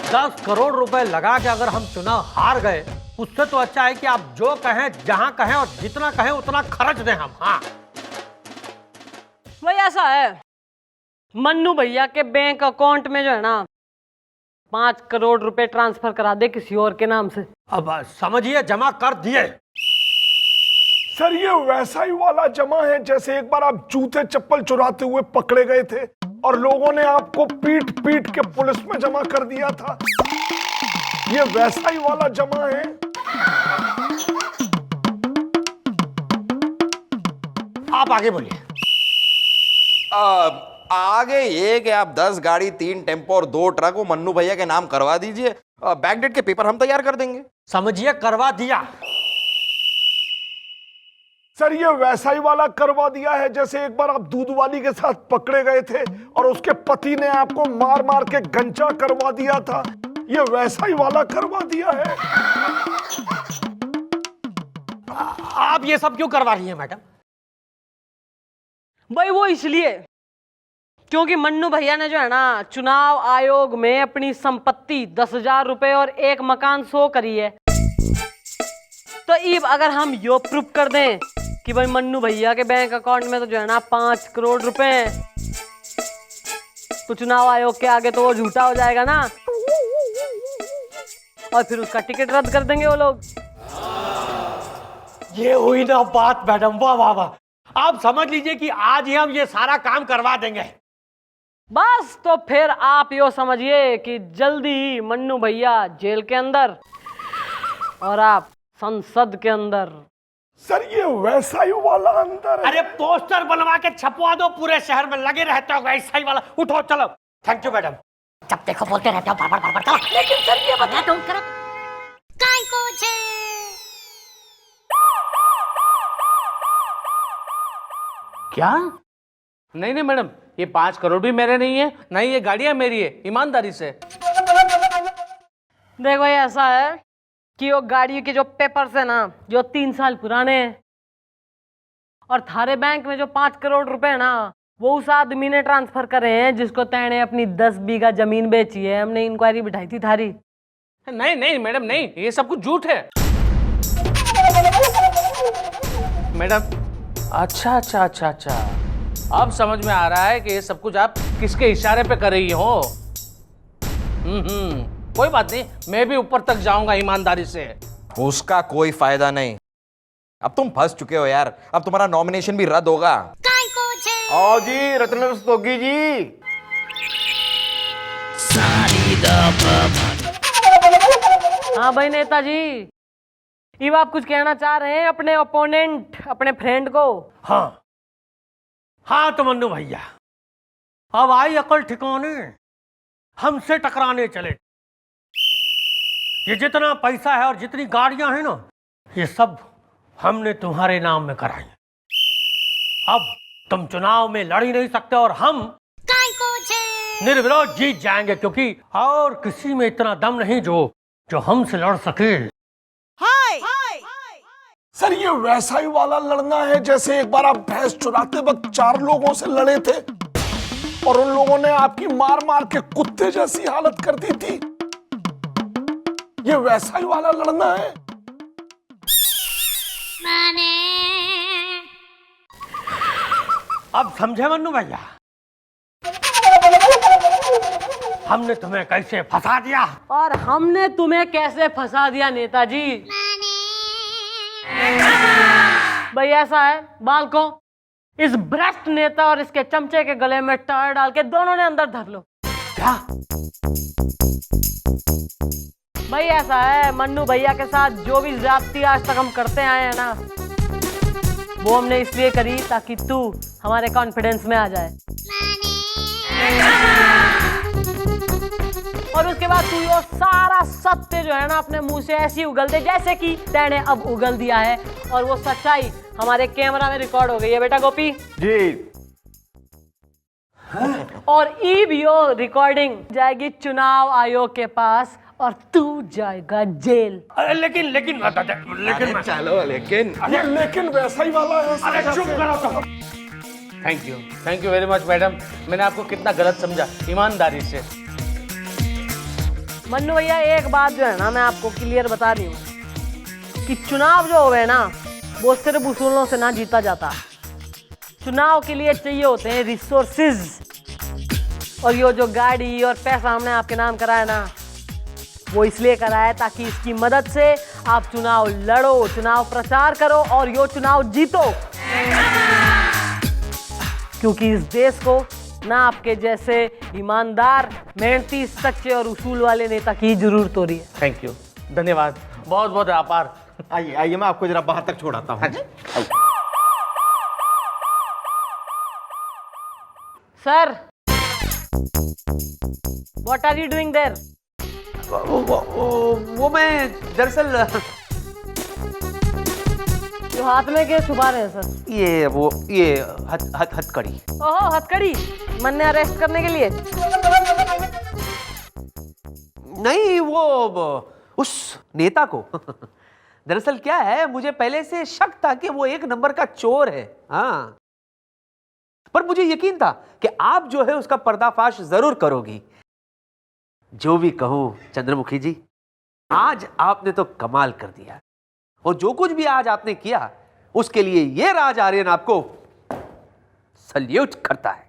10 करोड़ रुपए लगा के अगर हम चुनाव हार गए, उससे तो अच्छा है कि आप जो कहें, जहां कहें और जितना कहें उतना खर्च दें हम। हाँ भैया ऐसा है, मन्नू भैया के बैंक अकाउंट में जो है ना 5 करोड़ रुपए ट्रांसफर करा दे किसी और के नाम से। अब समझिए जमा कर दिए। सर ये वैसा ही वाला जमा है जैसे एक बार आप जूते चप्पल चुराते हुए पकड़े गए थे और लोगों ने आपको पीट पीट के पुलिस में जमा कर दिया था। ये वैसा ही वाला जमा है। आप आगे बोलिए। आगे ये कि आप 10 गाड़ी, 3 टेम्पो और 2 ट्रक वो मन्नू भैया के नाम करवा दीजिए। बैकडेट के पेपर हम तैयार कर देंगे। समझिए करवा दिया। सर ये वैसा ही वाला करवा दिया है जैसे एक बार आप दूध वाली के साथ पकड़े गए थे और उसके पति ने आपको मार मार के गंजा करवा दिया था। ये वैसा ही वाला करवा दिया है। आप ये सब क्यों करवा रही हैं मैडम? भाई वो इसलिए क्योंकि मन्नू भैया ने जो है ना चुनाव आयोग में अपनी संपत्ति 10,000 रुपए और 1 मकान शो करी है। तो इब अगर हम यो प्रूफ कर दें कि भाई मन्नू भैया के बैंक अकाउंट में तो जो है ना 5 करोड़ रुपए हैं, तो चुनाव आयोग के आगे तो वो झूठा हो जाएगा ना, और फिर उसका टिकट रद्द कर देंगे वो लोग। ये हुई ना बात मैडम, वाह वाह वाह। आप समझ लीजिए कि आज ही हम ये सारा काम करवा देंगे। बस तो फिर आप यो समझिए कि जल्दी ही मन्नू भैया जेल के अंदर और आप संसद के अंदर। सर ये वैसा ही वाला अंदर है। अरे पोस्टर बनवा के छपवा दो, पूरे शहर में लगे रहते हो ऐसा ही वाला। उठो चलो। Thank you madam. जब देखो बोलते रहते हो बार बार चलो। लेकिन सर ये बता तुम करो काय को छे। क्या? नहीं मैडम, ये 5 करोड़ भी मेरे नहीं है, नहीं ये गाड़ियां मेरी है, ईमानदारी से। देखो ये ऐसा है कि वो गाड़ी के जो पेपर्स है ना जो 3 साल पुराने हैं, और थारे बैंक में जो 5 करोड़ रुपए है ना वो उस आदमी ने ट्रांसफर करे हैं जिसको तैने अपनी 10 बीघा जमीन बेची है। हमने इंक्वायरी बिठाई थी थारी। नहीं मैडम, नहीं, ये सब कुछ झूठ है मैडम। अच्छा, अब समझ में आ रहा है कि ये सब कुछ आप किसके इशारे पे कर रही हो। कोई बात नहीं, मैं भी ऊपर तक जाऊंगा ईमानदारी से। उसका कोई फायदा नहीं, अब तुम फंस चुके हो यार। अब तुम्हारा नॉमिनेशन भी रद्द होगा। आओ जी रत्न रस्तोगी जी। हाँ भाई नेताजी, ये आप कुछ कहना चाह रहे हैं अपने ओपोनेंट, अपने फ्रेंड को? हाँ तो मन्नू भैया, अब आई अकल ठिकाने, हमसे टकराने चले। ये जितना पैसा है और जितनी गाड़ियां हैं ना, ये सब हमने तुम्हारे नाम में कराई। अब तुम चुनाव में लड़ ही नहीं सकते और हम निर्विरोध जीत जाएंगे, क्योंकि और किसी में इतना दम नहीं जो हमसे लड़ सके। सर ये वैसा ही वाला लड़ना है जैसे एक बार आप भैंस चुराते वक्त 4 लोगों से लड़े थे और उन लोगों ने आपकी मार मार के कुत्ते जैसी हालत कर दी थी। ये वैसा ही वाला लड़ना है। अब समझे मन्नू भैया, हमने तुम्हें कैसे फंसा दिया? और हमने तुम्हें कैसे फंसा दिया नेताजी? भाई ऐसा है, बाल को इस भ्रष्ट नेता और इसके चमचे के गले में टायर डाल के दोनों ने अंदर धर लो। क्या? भाई ऐसा है, मन्नू भैया के साथ जो भी ज्यादती आज तक हम करते आए हैं ना, वो हमने इसलिए करी ताकि तू हमारे कॉन्फिडेंस में आ जाए, और उसके बाद तू ये सारा सत्य जो है ना अपने मुंह से ऐसी उगल दे जैसे कि तैने अब उगल दिया है, और वो सच्चाई हमारे कैमरा में रिकॉर्ड हो गई है बेटा गोपी जी। और ई वीडियो रिकॉर्डिंग जाएगी चुनाव आयोग के पास और तू जाएगा जेल। अरे लेकिन चलो लेकिन वैसा ही वाला है। अरे चुप करो तो। Thank you very much madam. मैंने आपको कितना गलत समझा, ईमानदारी से। मन्नू भैया एक बात जो है ना मैं आपको क्लियर बता रही हूँ कि चुनाव जो हो गए ना वो सिर्फ उसूलों से ना जीता जाता। चुनाव के लिए चाहिए होते हैं रिसोर्सेज, और ये जो गाड़ी और पैसा हमने आपके नाम कराया ना वो इसलिए कराया ताकि इसकी मदद से आप चुनाव लड़ो, चुनाव प्रचार करो और यो चुनाव जीतो, क्योंकि इस देश को ना आपके जैसे ईमानदार, मेहनती, सच्चे और उसूल वाले नेता की जरूरत हो रही है। थैंक यू, धन्यवाद, बहुत बहुत आभार। आइए आइए, मैं आपको जरा बाहर तक छोड़ाता हूँ। Sir, what are you doing there? वो मैं दरअसल जो हाथ में के छुपा रहे हैं सर? ये हथकड़ी। ओहो, हथकड़ी मन ने अरेस्ट करने के लिए? नहीं, वो उस नेता को। दरअसल क्या है, मुझे पहले से शक था कि वो एक नंबर का चोर है। हाँ, पर मुझे यकीन था कि आप जो है उसका पर्दाफाश जरूर करोगी। जो भी कहूं चंद्रमुखी जी, आज आपने तो कमाल कर दिया, और जो कुछ भी आज आपने किया उसके लिए ये राज आर्यन आपको सल्यूट करता है।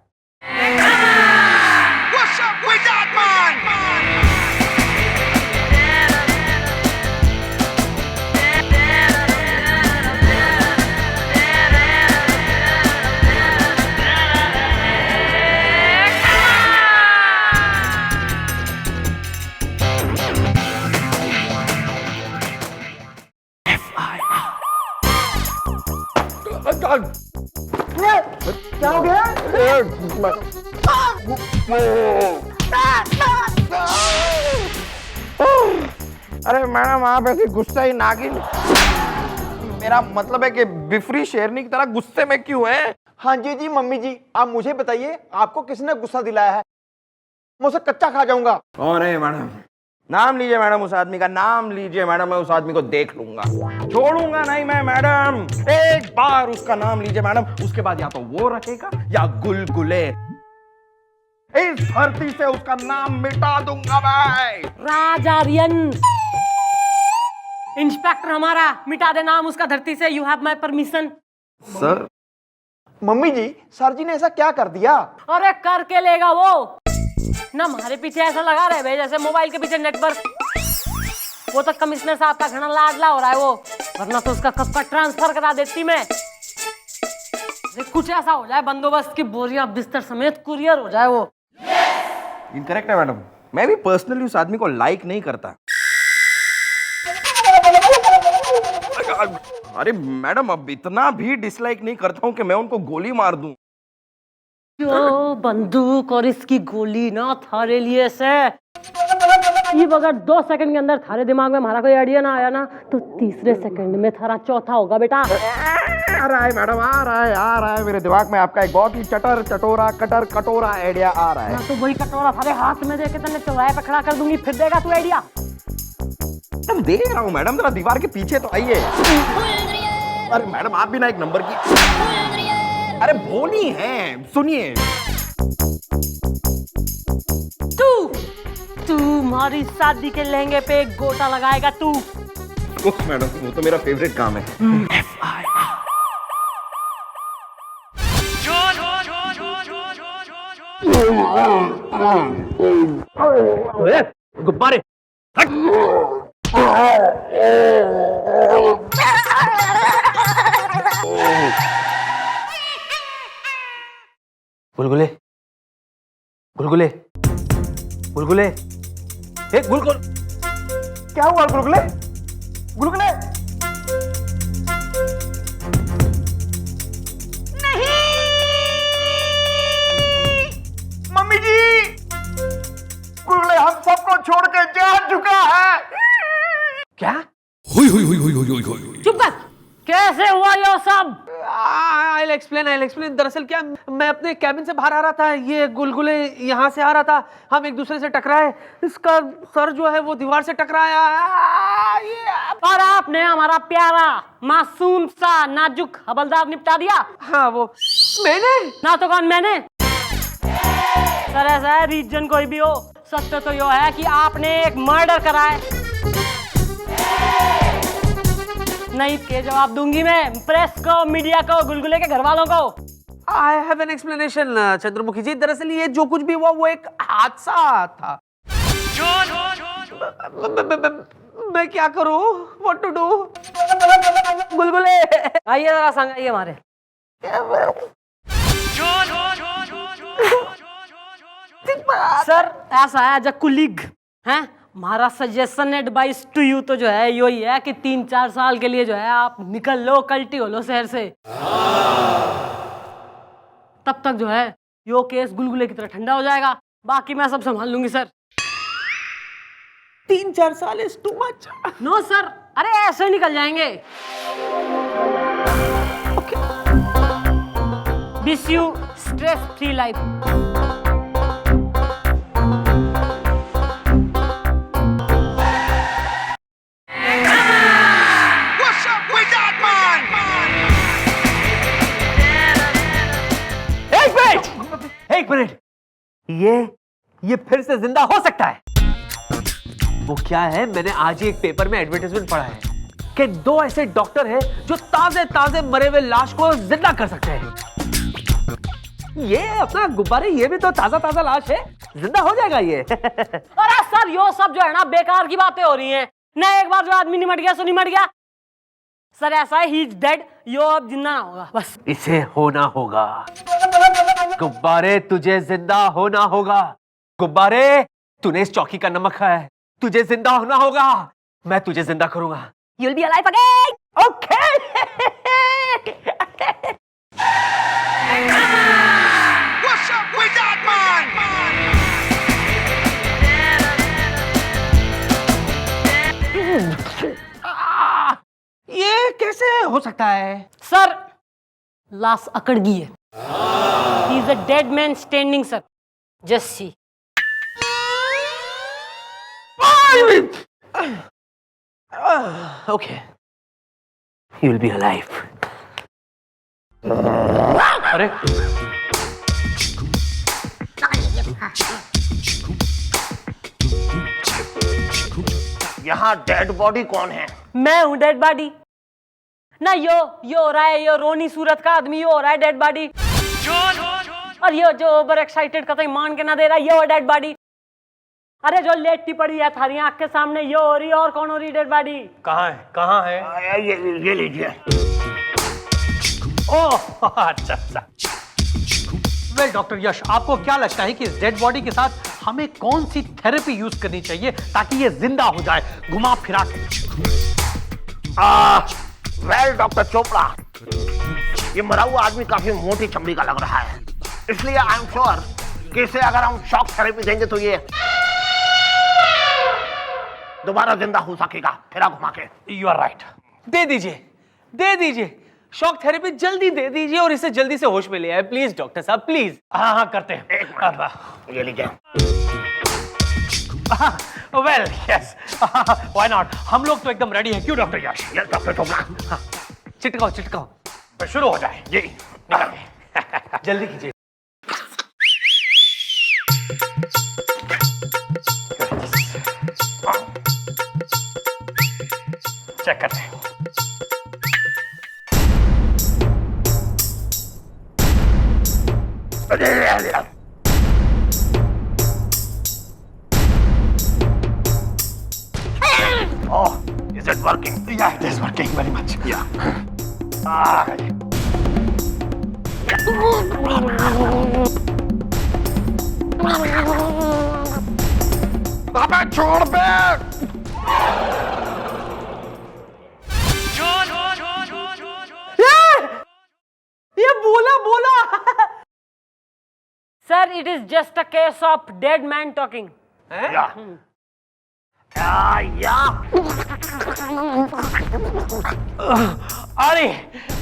क्या हो गया? अरे मैडम, आप ऐसी गुस्सा ही नागिन। मेरा मतलब है कि बिफरी शेरनी की तरह गुस्से में क्यों है? हाँ जी मम्मी जी, आप मुझे बताइए आपको किसने गुस्सा दिलाया है? मैं उसे कच्चा खा जाऊंगा। अरे मैडम, नाम लीजिए मैडम, उस आदमी का नाम लीजिए मैडम, मैं उस आदमी को देख लूंगा, छोड़ूंगा नहीं मैं मैडम। एक बार उसका नाम लीजिए मैडम, उसके बाद या तो वो रहेगा या गुलगुले। इस धरती से उसका नाम मिटा दूंगा मैं। राज आर्यन, इंस्पेक्टर हमारा, मिटा दे नाम उसका धरती से। You have my permission. Sir, mummy ji, sir ji ने ऐसा क्या कर दिया? अरे करके लेगा वो ना, हमारे पीछे ऐसा लगा रहे भाई जैसे मोबाइल के पीछे नेटवर्क। वो तो कमिश्नर साहब का घना लाडला हो रहा है वो, वरना तो उसका कब का ट्रांसफर करा देती मैं। कुछ ऐसा हो जाए बंदोबस्त की बोरियां बिस्तर समेत कुरियर हो जाए वो। इनकरेक्ट है मैडम, मैं भी पर्सनली उस आदमी को लाइक नहीं करता। अरे मैडम, अब इतना भी डिसलाइक नहीं करता हूं कि मैं उनको गोली मार दूं। जो बंदूक और इसकी गोली ना थारे लिए से, ये अगर 2 सेकंड के अंदर थारे दिमाग में हमारा कोई आइडिया ना आया ना तो तीसरे सेकंड में थारा चौथा होगा बेटा। आ रहा है मैडम, आ रहा है मेरे दिमाग में आपका एक बहुत ही चटर चटोरा कटर कटोरा आइडिया आ रहा है। तो वही कटोरा सारे हाथ में देके तने चौराहे पे खड़ा कर दूंगी, फिर देगा तू आइडिया। मैडम दे रहा हूँ मैडम, जरा दीवार के पीछे तो आइए। अरे मैडम आप भी ना एक नंबर की, अरे बोली है, सुनिए। तू हमारी शादी के लहंगे पे एक गोटा लगाएगा तू। उफ मैडम, वो तो मेरा फेवरेट काम है। गुब्बारे गुलगुले गुलगुले गुलगुले, एक गुलगुल, क्या हुआ गुलगुले? गुलगुले नहीं, मम्मी जी, गुलगुले हम सबको छोड़ के जा चुका है। क्या? चुप कर, कैसे हुआ ये सब? I'll explain. दरअसल क्या, मैं अपने कैबिन से बाहर आ रहा था, ये गुलगुले यहाँ से आ रहा था, हम एक दूसरे से टकराए, इसका सर जो है वो दीवार से टकराया। और आपने हमारा प्यारा मासूम सा नाजुक हवलदार निपटा दिया। हाँ वो मैंने ना तो कौन मैंने। सर ऐसा है, रीजन कोई भी हो, सत्य तो यो है कि आपने एक मर्डर करा है। नहीं के जवाब दूंगी मैं प्रेस को, मीडिया को, गुलगुले के घर वालों को। I have an explanation, Chandramukhi जी। दरअसल ये जो कुछ भी हुआ वो एक हादसा था। मैं क्या करूं? What to do? गुलगुले आइए जरा संग आइए हमारे। सर ऐसा है, एज अ कुलीग हैं, हमारा सजेशन एडवाइस टू यू तो जो है यही है कि 3-4 साल के लिए जो है आप निकल लो, कल्टी हो लो शहर से। तब तक जो है यो केस गुलगुले की तरह ठंडा हो जाएगा, बाकी मैं सब संभाल लूंगी सर। 3-4 साल is too much. No sir, अरे ऐसे निकल जाएंगे। Wish you stress free life. एक मिनट, ये फिर से जिंदा हो सकता है। वो क्या है, मैंने आज ही एक पेपर में एडवर्टाइजमेंट पढ़ा है कि 2 ऐसे डॉक्टर हैं जो ताजे मरे हुए लाश को जिंदा कर सकते हैं। ये अपना गुब्बारे, ये भी तो ताजा लाश है, जिंदा हो जाएगा ये। अरे सर यो सब जो है ना बेकार की बातें हो रही हैं ना। एक बार जो आदमी निमट गया सो निमट गया। सर ऐसा है, ही इज डेड, यो अब जिंदा ना होगा बस। इसे होना होगा गुब्बारे, तुझे जिंदा होना होगा। गुब्बारे, तूने इस चौकी का नमक खाया है, तुझे जिंदा होना होगा। मैं तुझे जिंदा करूंगा। You'll be alive again. Okay. What's up with that man? ये कैसे हो सकता है? सर लाश अकड़ गई है। He is a dead man standing, sir. Just see. Okay. You will be alive. अरे यहाँ डेड बॉडी कौन है? मैं हूँ डेड बॉडी ना। यो हो रहा है, यो रोनी सूरत का आदमी, यो हो रहा है डेड बॉडी। और ये जो ओवर एक्साइटेड कतई मान के ना दे रहा है, ये हो डेड बॉडी। अरे जो लेटी पड़ी है थारी आंख के सामने, ये हो रही है। और कौन हो रही डेड बॉडी? कहाँ है? ये लीजिए। ओह अच्छा। वेल डॉक्टर यश, आपको क्या लगता है कि इस डेड बॉडी के साथ हमें कौन सी थेरेपी यूज करनी चाहिए ताकि ये जिंदा हो जाए घुमा फिरा के? वेल डॉक्टर चोपड़ा, ये मरा हुआ आदमी काफी मोटी चमड़ी का लग रहा है, इसलिए आई एम श्योर कि इसे अगर हम शॉक थेरेपी देंगे तो ये दोबारा जिंदा हो सकेगा फिरा घुमा के। You are right. दे दीजिए शॉक थेरेपी जल्दी दे दीजिए और इसे जल्दी से होश में ले आए प्लीज डॉक्टर साहब प्लीज। हाँ हाँ करते हैं। ये लीजिए। वेल यस व्हाई नॉट, हम लोग तो एकदम रेडी हैं। क्यों doctor Yash? Yes doctor Chopra. चिटकाओ चिटकाओ, शुरू हो जाए जी। जल्दी कीजिए। चेक करते हैं। Oh, is it working? Yeah, it is working very much. Yeah. अबे छोड़ बे। ये बोला बोला sir, it is just a case of dead man talking. अरे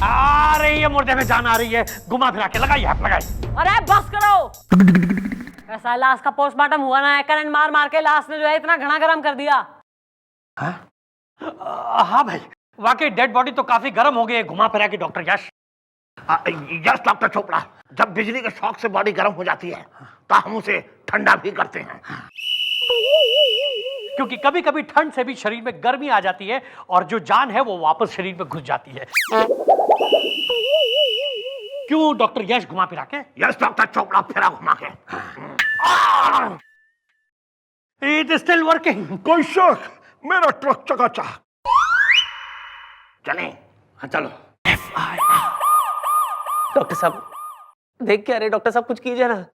अरे ये मुर्दे में जान आ रही है, घुमा फिरा के लगाइए, हाथ लगाइए। अरे बस करो। ऐसा लाश का पोस्टमार्टम हुआ ना है, करंट मार मार के लाश ने जो है इतना घना गरम कर दिया। हाँ भाई, वाकई डेड बॉडी तो काफी गर्म हो गई है, घुमा फिरा के doctor Yash. Yes doctor Chopra, जब बिजली के शॉक से बॉडी गर्म हो जाती है तो हम उसे ठंडा भी करते हैं, क्योंकि कभी कभी ठंड से भी शरीर में गर्मी आ जाती है और जो जान है वो वापस शरीर में घुस जाती है। क्यों डॉक्टर यश, घुमा फिरा के? यस डॉक्टर चोपड़ा, फिरा घुमा के। It is still working. कोई शक, मेरा ट्रक चकाचक। चलें? हाँ चलो। डॉक्टर साहब देख क्या रहे, डॉक्टर साहब कुछ कीजिए ना।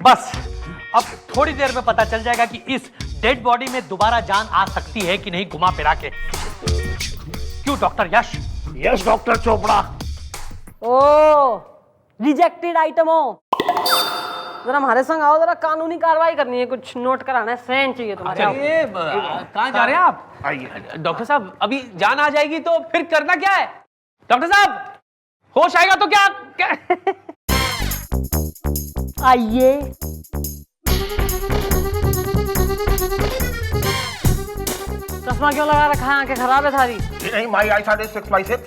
बस अब थोड़ी देर में पता चल जाएगा कि इस डेड बॉडी में दोबारा जान आ सकती है कि नहीं, घुमा फिरा के। क्यों doctor Yash? Yes doctor Chopra. ओ रिजेक्टेड आइटम हो, जरा हमारे संग आओ, जरा कानूनी कार्रवाई करनी है, कुछ नोट कराना है, साइन चाहिए तुम्हारे। कहाँ जा रहे हैं आप? आइए। डॉक्टर साहब अभी जान आ जाएगी तो फिर करना क्या है? डॉक्टर साहब होश आएगा तो क्या? आइए। चश्मा क्यों लगा रखा है, आंखें खराब है थारी? ये नहीं, माई आई 6/6,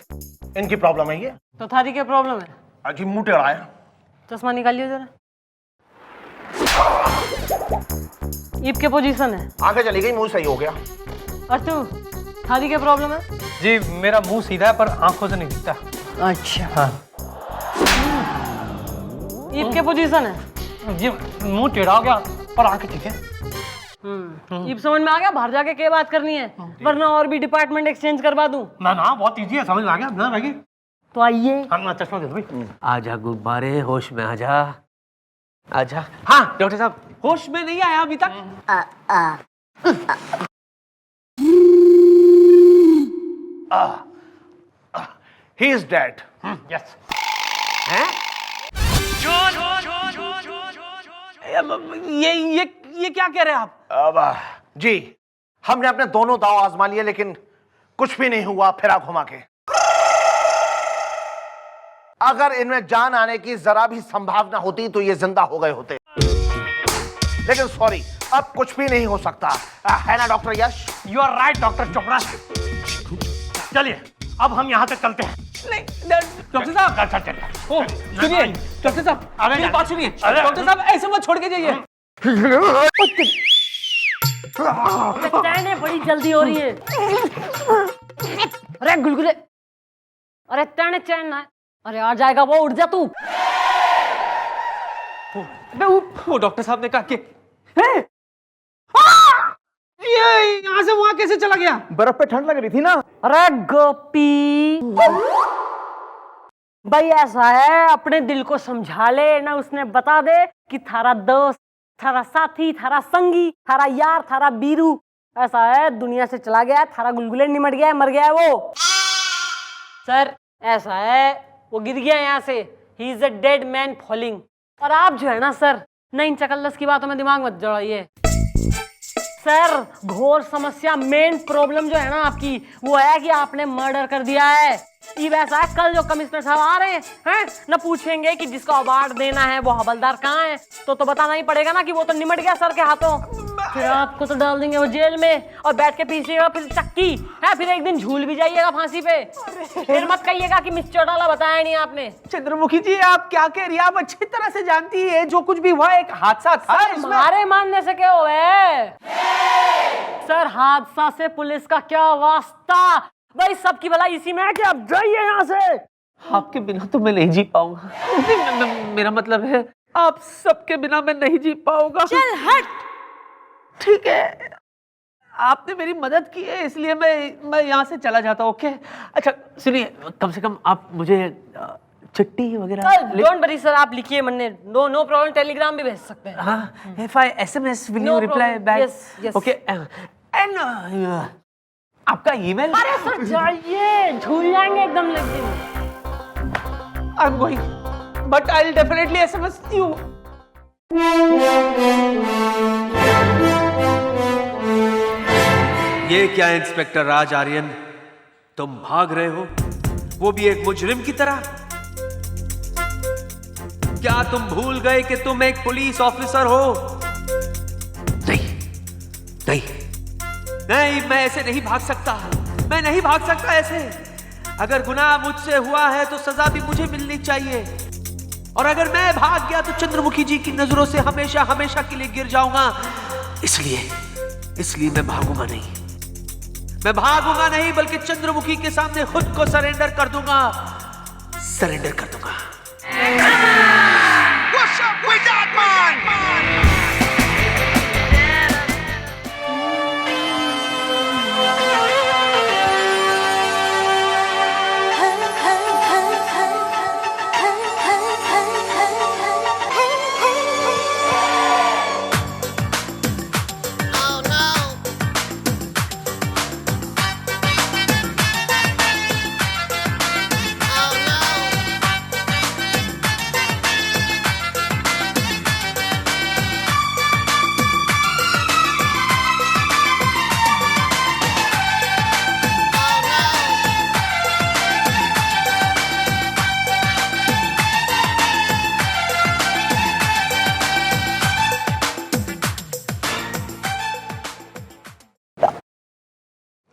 इनकी प्रॉब्लम है ये। तो थारी क्या प्रॉब्लम है? अजी मुंह टेढ़ा है। चश्मा निकालिए जरा। ईप के पोजीशन है, आंखें चली गई, मुंह सही हो गया। और तू, थारी क्या प्रॉब्लम है? जी मेरा मुंह सीधा है पर आंखों से नहीं दिखता। अच्छा। हाँ। ईप के पोजीशन है? जी मुंह टेढ़ा हो गया पर आंखें ठीक है। ईप समझ में आ गया? बाहर जाके क्या बात करनी है, वरना और भी डिपार्टमेंट एक्सचेंज करवा दूं। ना ना, बहुत इजी है, समझ में आ गया ना भाई। तो आइए। हाँ चश्मा दे दो भाई। आजा गुब्बारे, होश में आजा, आजा। हाँ डॉक्टर साहब, होश में नहीं आया अभी तक। He is dead. यस। ये क्या कह रहे हैं आप? अब जी हमने अपने दोनों दांव आजमा लिए लेकिन कुछ भी नहीं हुआ, फिरा घुमा के। अगर इनमें जान आने की जरा भी संभावना होती तो ये जिंदा हो गए होते, लेकिन सॉरी, अब कुछ भी नहीं हो सकता, है ना doctor Yash? You are right doctor Chopra. चलिए अब हम यहाँ से चलते हैं। नहीं डॉक्टर साहब, सुनिए डॉक्टर साहब, मेरी बात सुनिए। डॉक्टर साहब ऐसे मत छोड़ के जाइए। तैने बड़ी जल्दी हो रही है। अरे गुलगुले, अरे तैने चैन ना, अरे आ जाएगा वो, उठ जा तू। वो डॉक्टर साहब ने कहा कि ये यहाँ से वहां कैसे चला गया? बर्फ पे ठंड लग रही थी ना। अरे गोपी भाई, ऐसा है, अपने दिल को समझा ले ना, उसने बता दे कि थारा दोस्त, थारा साथी, थारा संगी, थारा यार, थारा बीरू ऐसा है, दुनिया से चला गया, थारा गुलगुले निमट गया, मर गया है वो। सर ऐसा है, वो गिर गया यहाँ से, he is a dead man falling. और आप जो है ना सर, न इन चकल्लस की बातों में दिमाग मत जड़ाइए। सर घोर समस्या, मेन प्रॉब्लम जो है ना आपकी वो है कि आपने मर्डर कर दिया है। ये वैसा है, कल जो कमिश्नर साहब आ रहे हैं न पूछेंगे कि जिसको अवार्ड देना है वो हवलदार कहाँ है, तो बताना ही पड़ेगा ना कि वो तो निमट गया सर के हाथों। फिर आपको तो डाल देंगे वो जेल में और बैठ के पीछेगा फिर चक्की है, फिर एक दिन झूल भी जाइएगा फांसी पे। फिर मत कहिएगा कि मिस चौटाला बताया नहीं आपने। चंद्रमुखी जी आप क्या कह रही है? आप अच्छी तरह से जानती है जो कुछ भी हुआ एक हादसा था। हमारे मानने से क्या हुआ है सर? हादसा से पुलिस का क्या वास्ता? भाई सबकी भलाई इसी में है कि आप जाइए यहाँ से। आपके बिना तो मैं नहीं जी पाऊंगा। मेरा मतलब है आप सबके बिना मैं नहीं जी पाऊंगा। चल हट। ठीक है, आपने मेरी मदद की है इसलिए मैं यहाँ से चला जाता हूँ। ओके अच्छा सुनिए, कम से कम आप मुझे चिट्ठी वगैरह। डोंट वरी सर, आप लिखिए, मैंने नो प्रॉब्लम, टेलीग्राम भी भेज सकते हैं। हाँ, if I SMS will you reply back? Yes. Okay, and आपका ईमेल? अरे सर जाइए, झूल जाएंगे एकदम। लेकिन I'm going, but I'll definitely SMS you. ये क्या इंस्पेक्टर राज आर्यन, तुम भाग रहे हो, वो भी एक मुजरिम की तरह? क्या तुम भूल गए कि तुम एक पुलिस ऑफिसर हो? नहीं नहीं नहीं, मैं ऐसे नहीं भाग सकता, मैं नहीं भाग सकता ऐसे। अगर गुनाह मुझसे हुआ है तो सजा भी मुझे मिलनी चाहिए, और अगर मैं भाग गया तो चंद्रमुखी जी की नजरों से हमेशा हमेशा के लिए गिर जाऊंगा। इसलिए मैं भागूंगा नहीं, मैं भागूंगा नहीं, बल्कि चंद्रमुखी के सामने खुद को सरेंडर कर दूंगा, सरेंडर कर दूंगा। What's up with that man?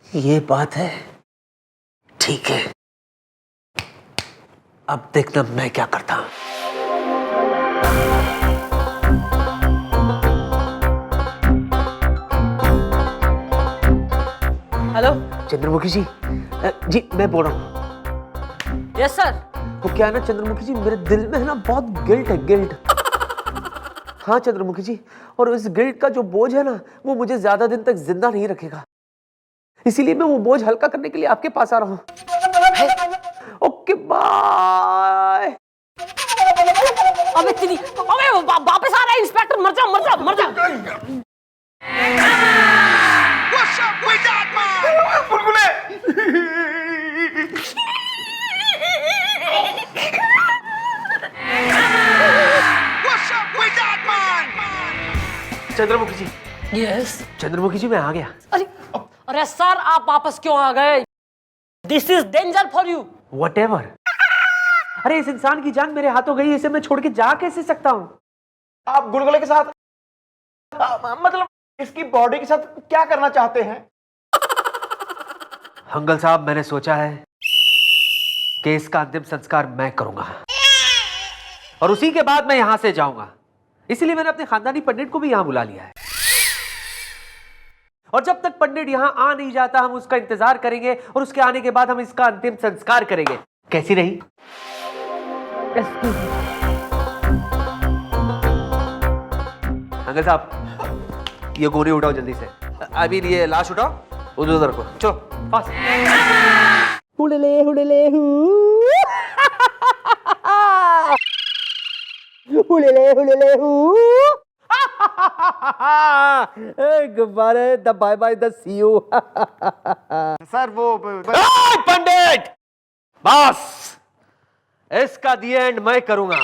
ये बात है, ठीक है, अब देखना मैं क्या करता हूं। हेलो चंद्रमुखी जी, जी मैं बोल रहा हूँ। Yes sir. वो क्या है ना चंद्रमुखी जी, मेरे दिल में है ना बहुत गिल्ट है, गिल्ट। हाँ चंद्रमुखी जी, और इस गिल्ट का जो बोझ है ना वो मुझे ज्यादा दिन तक जिंदा नहीं रखेगा, इसीलिए मैं वो बोझ हल्का करने के लिए आपके पास आ रहा हूं। Okay bye. अबे तेरी, अबे वापस आ रहा है इंस्पेक्टर, मर जा मर जा मर जा। What's up with that man? बुलबुले। What's up with that man? Chandramukhi ji. Yes Chandramukhi ji मैं आ गया। अरे सर आप वापस क्यों आ गए? This is danger for you. Whatever। अरे इस इंसान की जान मेरे हाथों गई, इसे मैं छोड़ के जा कैसे सकता हूँ? आप गुलगुले के साथ मतलब इसकी बॉडी के साथ क्या करना चाहते हैं? हंगल साहब, मैंने सोचा है कि इसका अंतिम संस्कार मैं करूंगा और उसी के बाद मैं यहां से जाऊंगा, इसीलिए मैंने अपने खानदानी पंडित को भी यहां बुला लिया है। और जब तक पंडित यहां आ नहीं जाता हम उसका इंतजार करेंगे और उसके आने के बाद हम इसका अंतिम संस्कार करेंगे। कैसी रही? अंकल साहब ये गोरी उठाओ जल्दी से, अभी ये लाश उठाओ, उधर रखो, चलो फास्ट। हुडले हुडले हुडले हुडले गुब्बारे द बाय बाय द सी यू। सर वो पंडित बस इसका दी एंड मैं करूंगा।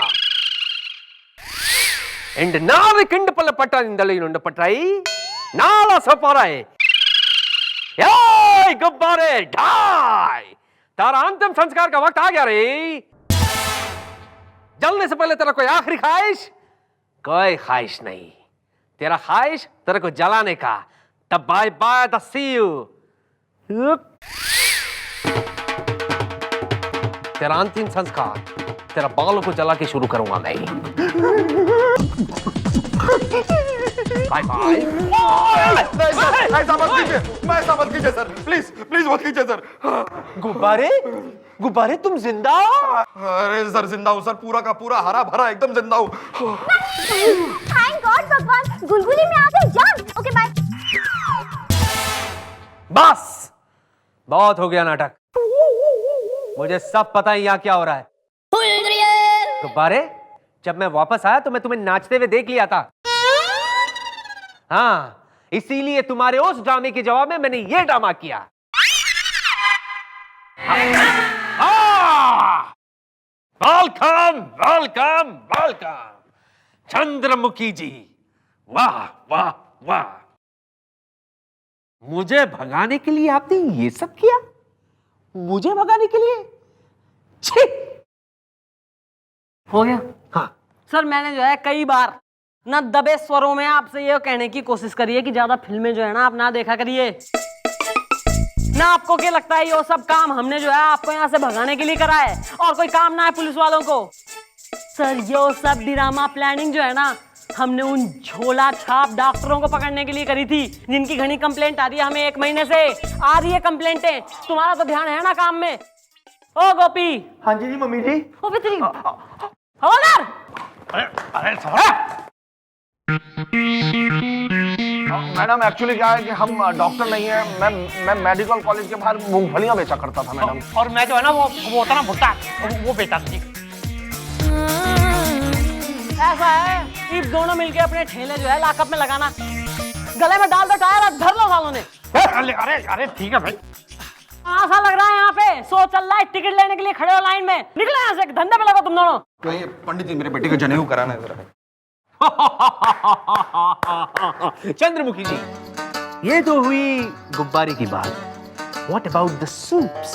इंड नाविक इंड पल पट्टा इंदली नुंड पट्टाई नाला सफाराए ए गुब्बारे ढाई तारा अंतिम संस्कार का वक्त आ गया रे। जलने से पहले तेरा कोई आखिरी ख्वाहिश? कोई ख्वाहिश नहीं। तेरा ख्वाहिश तेरे को जलाने का। तब बाय बाय द सी यू। तेरा अंतिम संस्कार तेरा बालों को जला के शुरू करूंगा मैं। Bye bye. ऐसा मत कीजिए सर, प्लीज प्लीज मत कीजिए सर। गुब्बारे गुब्बारे तुम जिंदा? अरे सर जिंदा हूँ सर, पूरा का पूरा हरा भरा एकदम जिंदा हूँ। थैंक गॉड भगवान, गुलगुली में आ गई जान। Okay bye. बस बहुत हो गया नाटक। मुझे सब पता है यहाँ क्या हो रहा है। गुब्बारे जब मैं वापस आया तो मैं तुम्हें नाचते हुए देख लिया था। हाँ इसीलिए तुम्हारे उस ड्रामे के जवाब में मैंने ये ड्रामा किया। वेलकम वेलकम वेलकम चंद्रमुखी जी। वाह वाह वाह, मुझे भगाने के लिए आपने ये सब किया? मुझे भगाने के लिए? छी! हो गया? हाँ सर मैंने जो है कई बार ना दबे स्वरों में आपसे ये कहने की कोशिश करी है कि ज्यादा फिल्में जो है ना आप ना देखा करिए। ना आपको क्या लगता है ये सब काम हमने जो है आपको यहाँ से भगाने के लिए करा है और कोई काम ना है पुलिस वालों को? सर ये सब ड्रामा प्लानिंग जो है ना हमने उन झोला छाप डॉक्टरों को पकड़ने के लिए करी थी जिनकी घनी कंप्लेंट आ रही है हमें 1 महीने से। आ रही है कंप्लेंटें। तुम्हारा तो ध्यान है ना काम में। ओ गोपी। हाँ जी जी मम्मी जी। ओ बेतरी हवलदार। मैडम एक्चुअली क्या है कि हम डॉक्टर नहीं है। मैं मेडिकल कॉलेज के बाहर मूंगफलियां बेचा करता था मैडम। और मैं जो है ना वो होता ना भुट्टा वो बेटा जी। ऐसा है इस दोनों मिलके अपने ठेले जो है लाकअप में लगाना, गले में डाल दो टायर और धर लो सालों ने। अरे अरे ठीक है भाई। ऐसा लग रहा है यहाँ पे सो चल रहा है, टिकट लेने के लिए खड़े हो लाइन में। निकलो यहाँ से, धंधे पे लगो तुम दोनों। तो ये पंडित जी मेरे बेटे को जनेऊ कराना है जरा। चंद्रमुखी जी ये तो हुई गुब्बारे की बात। What about the soups?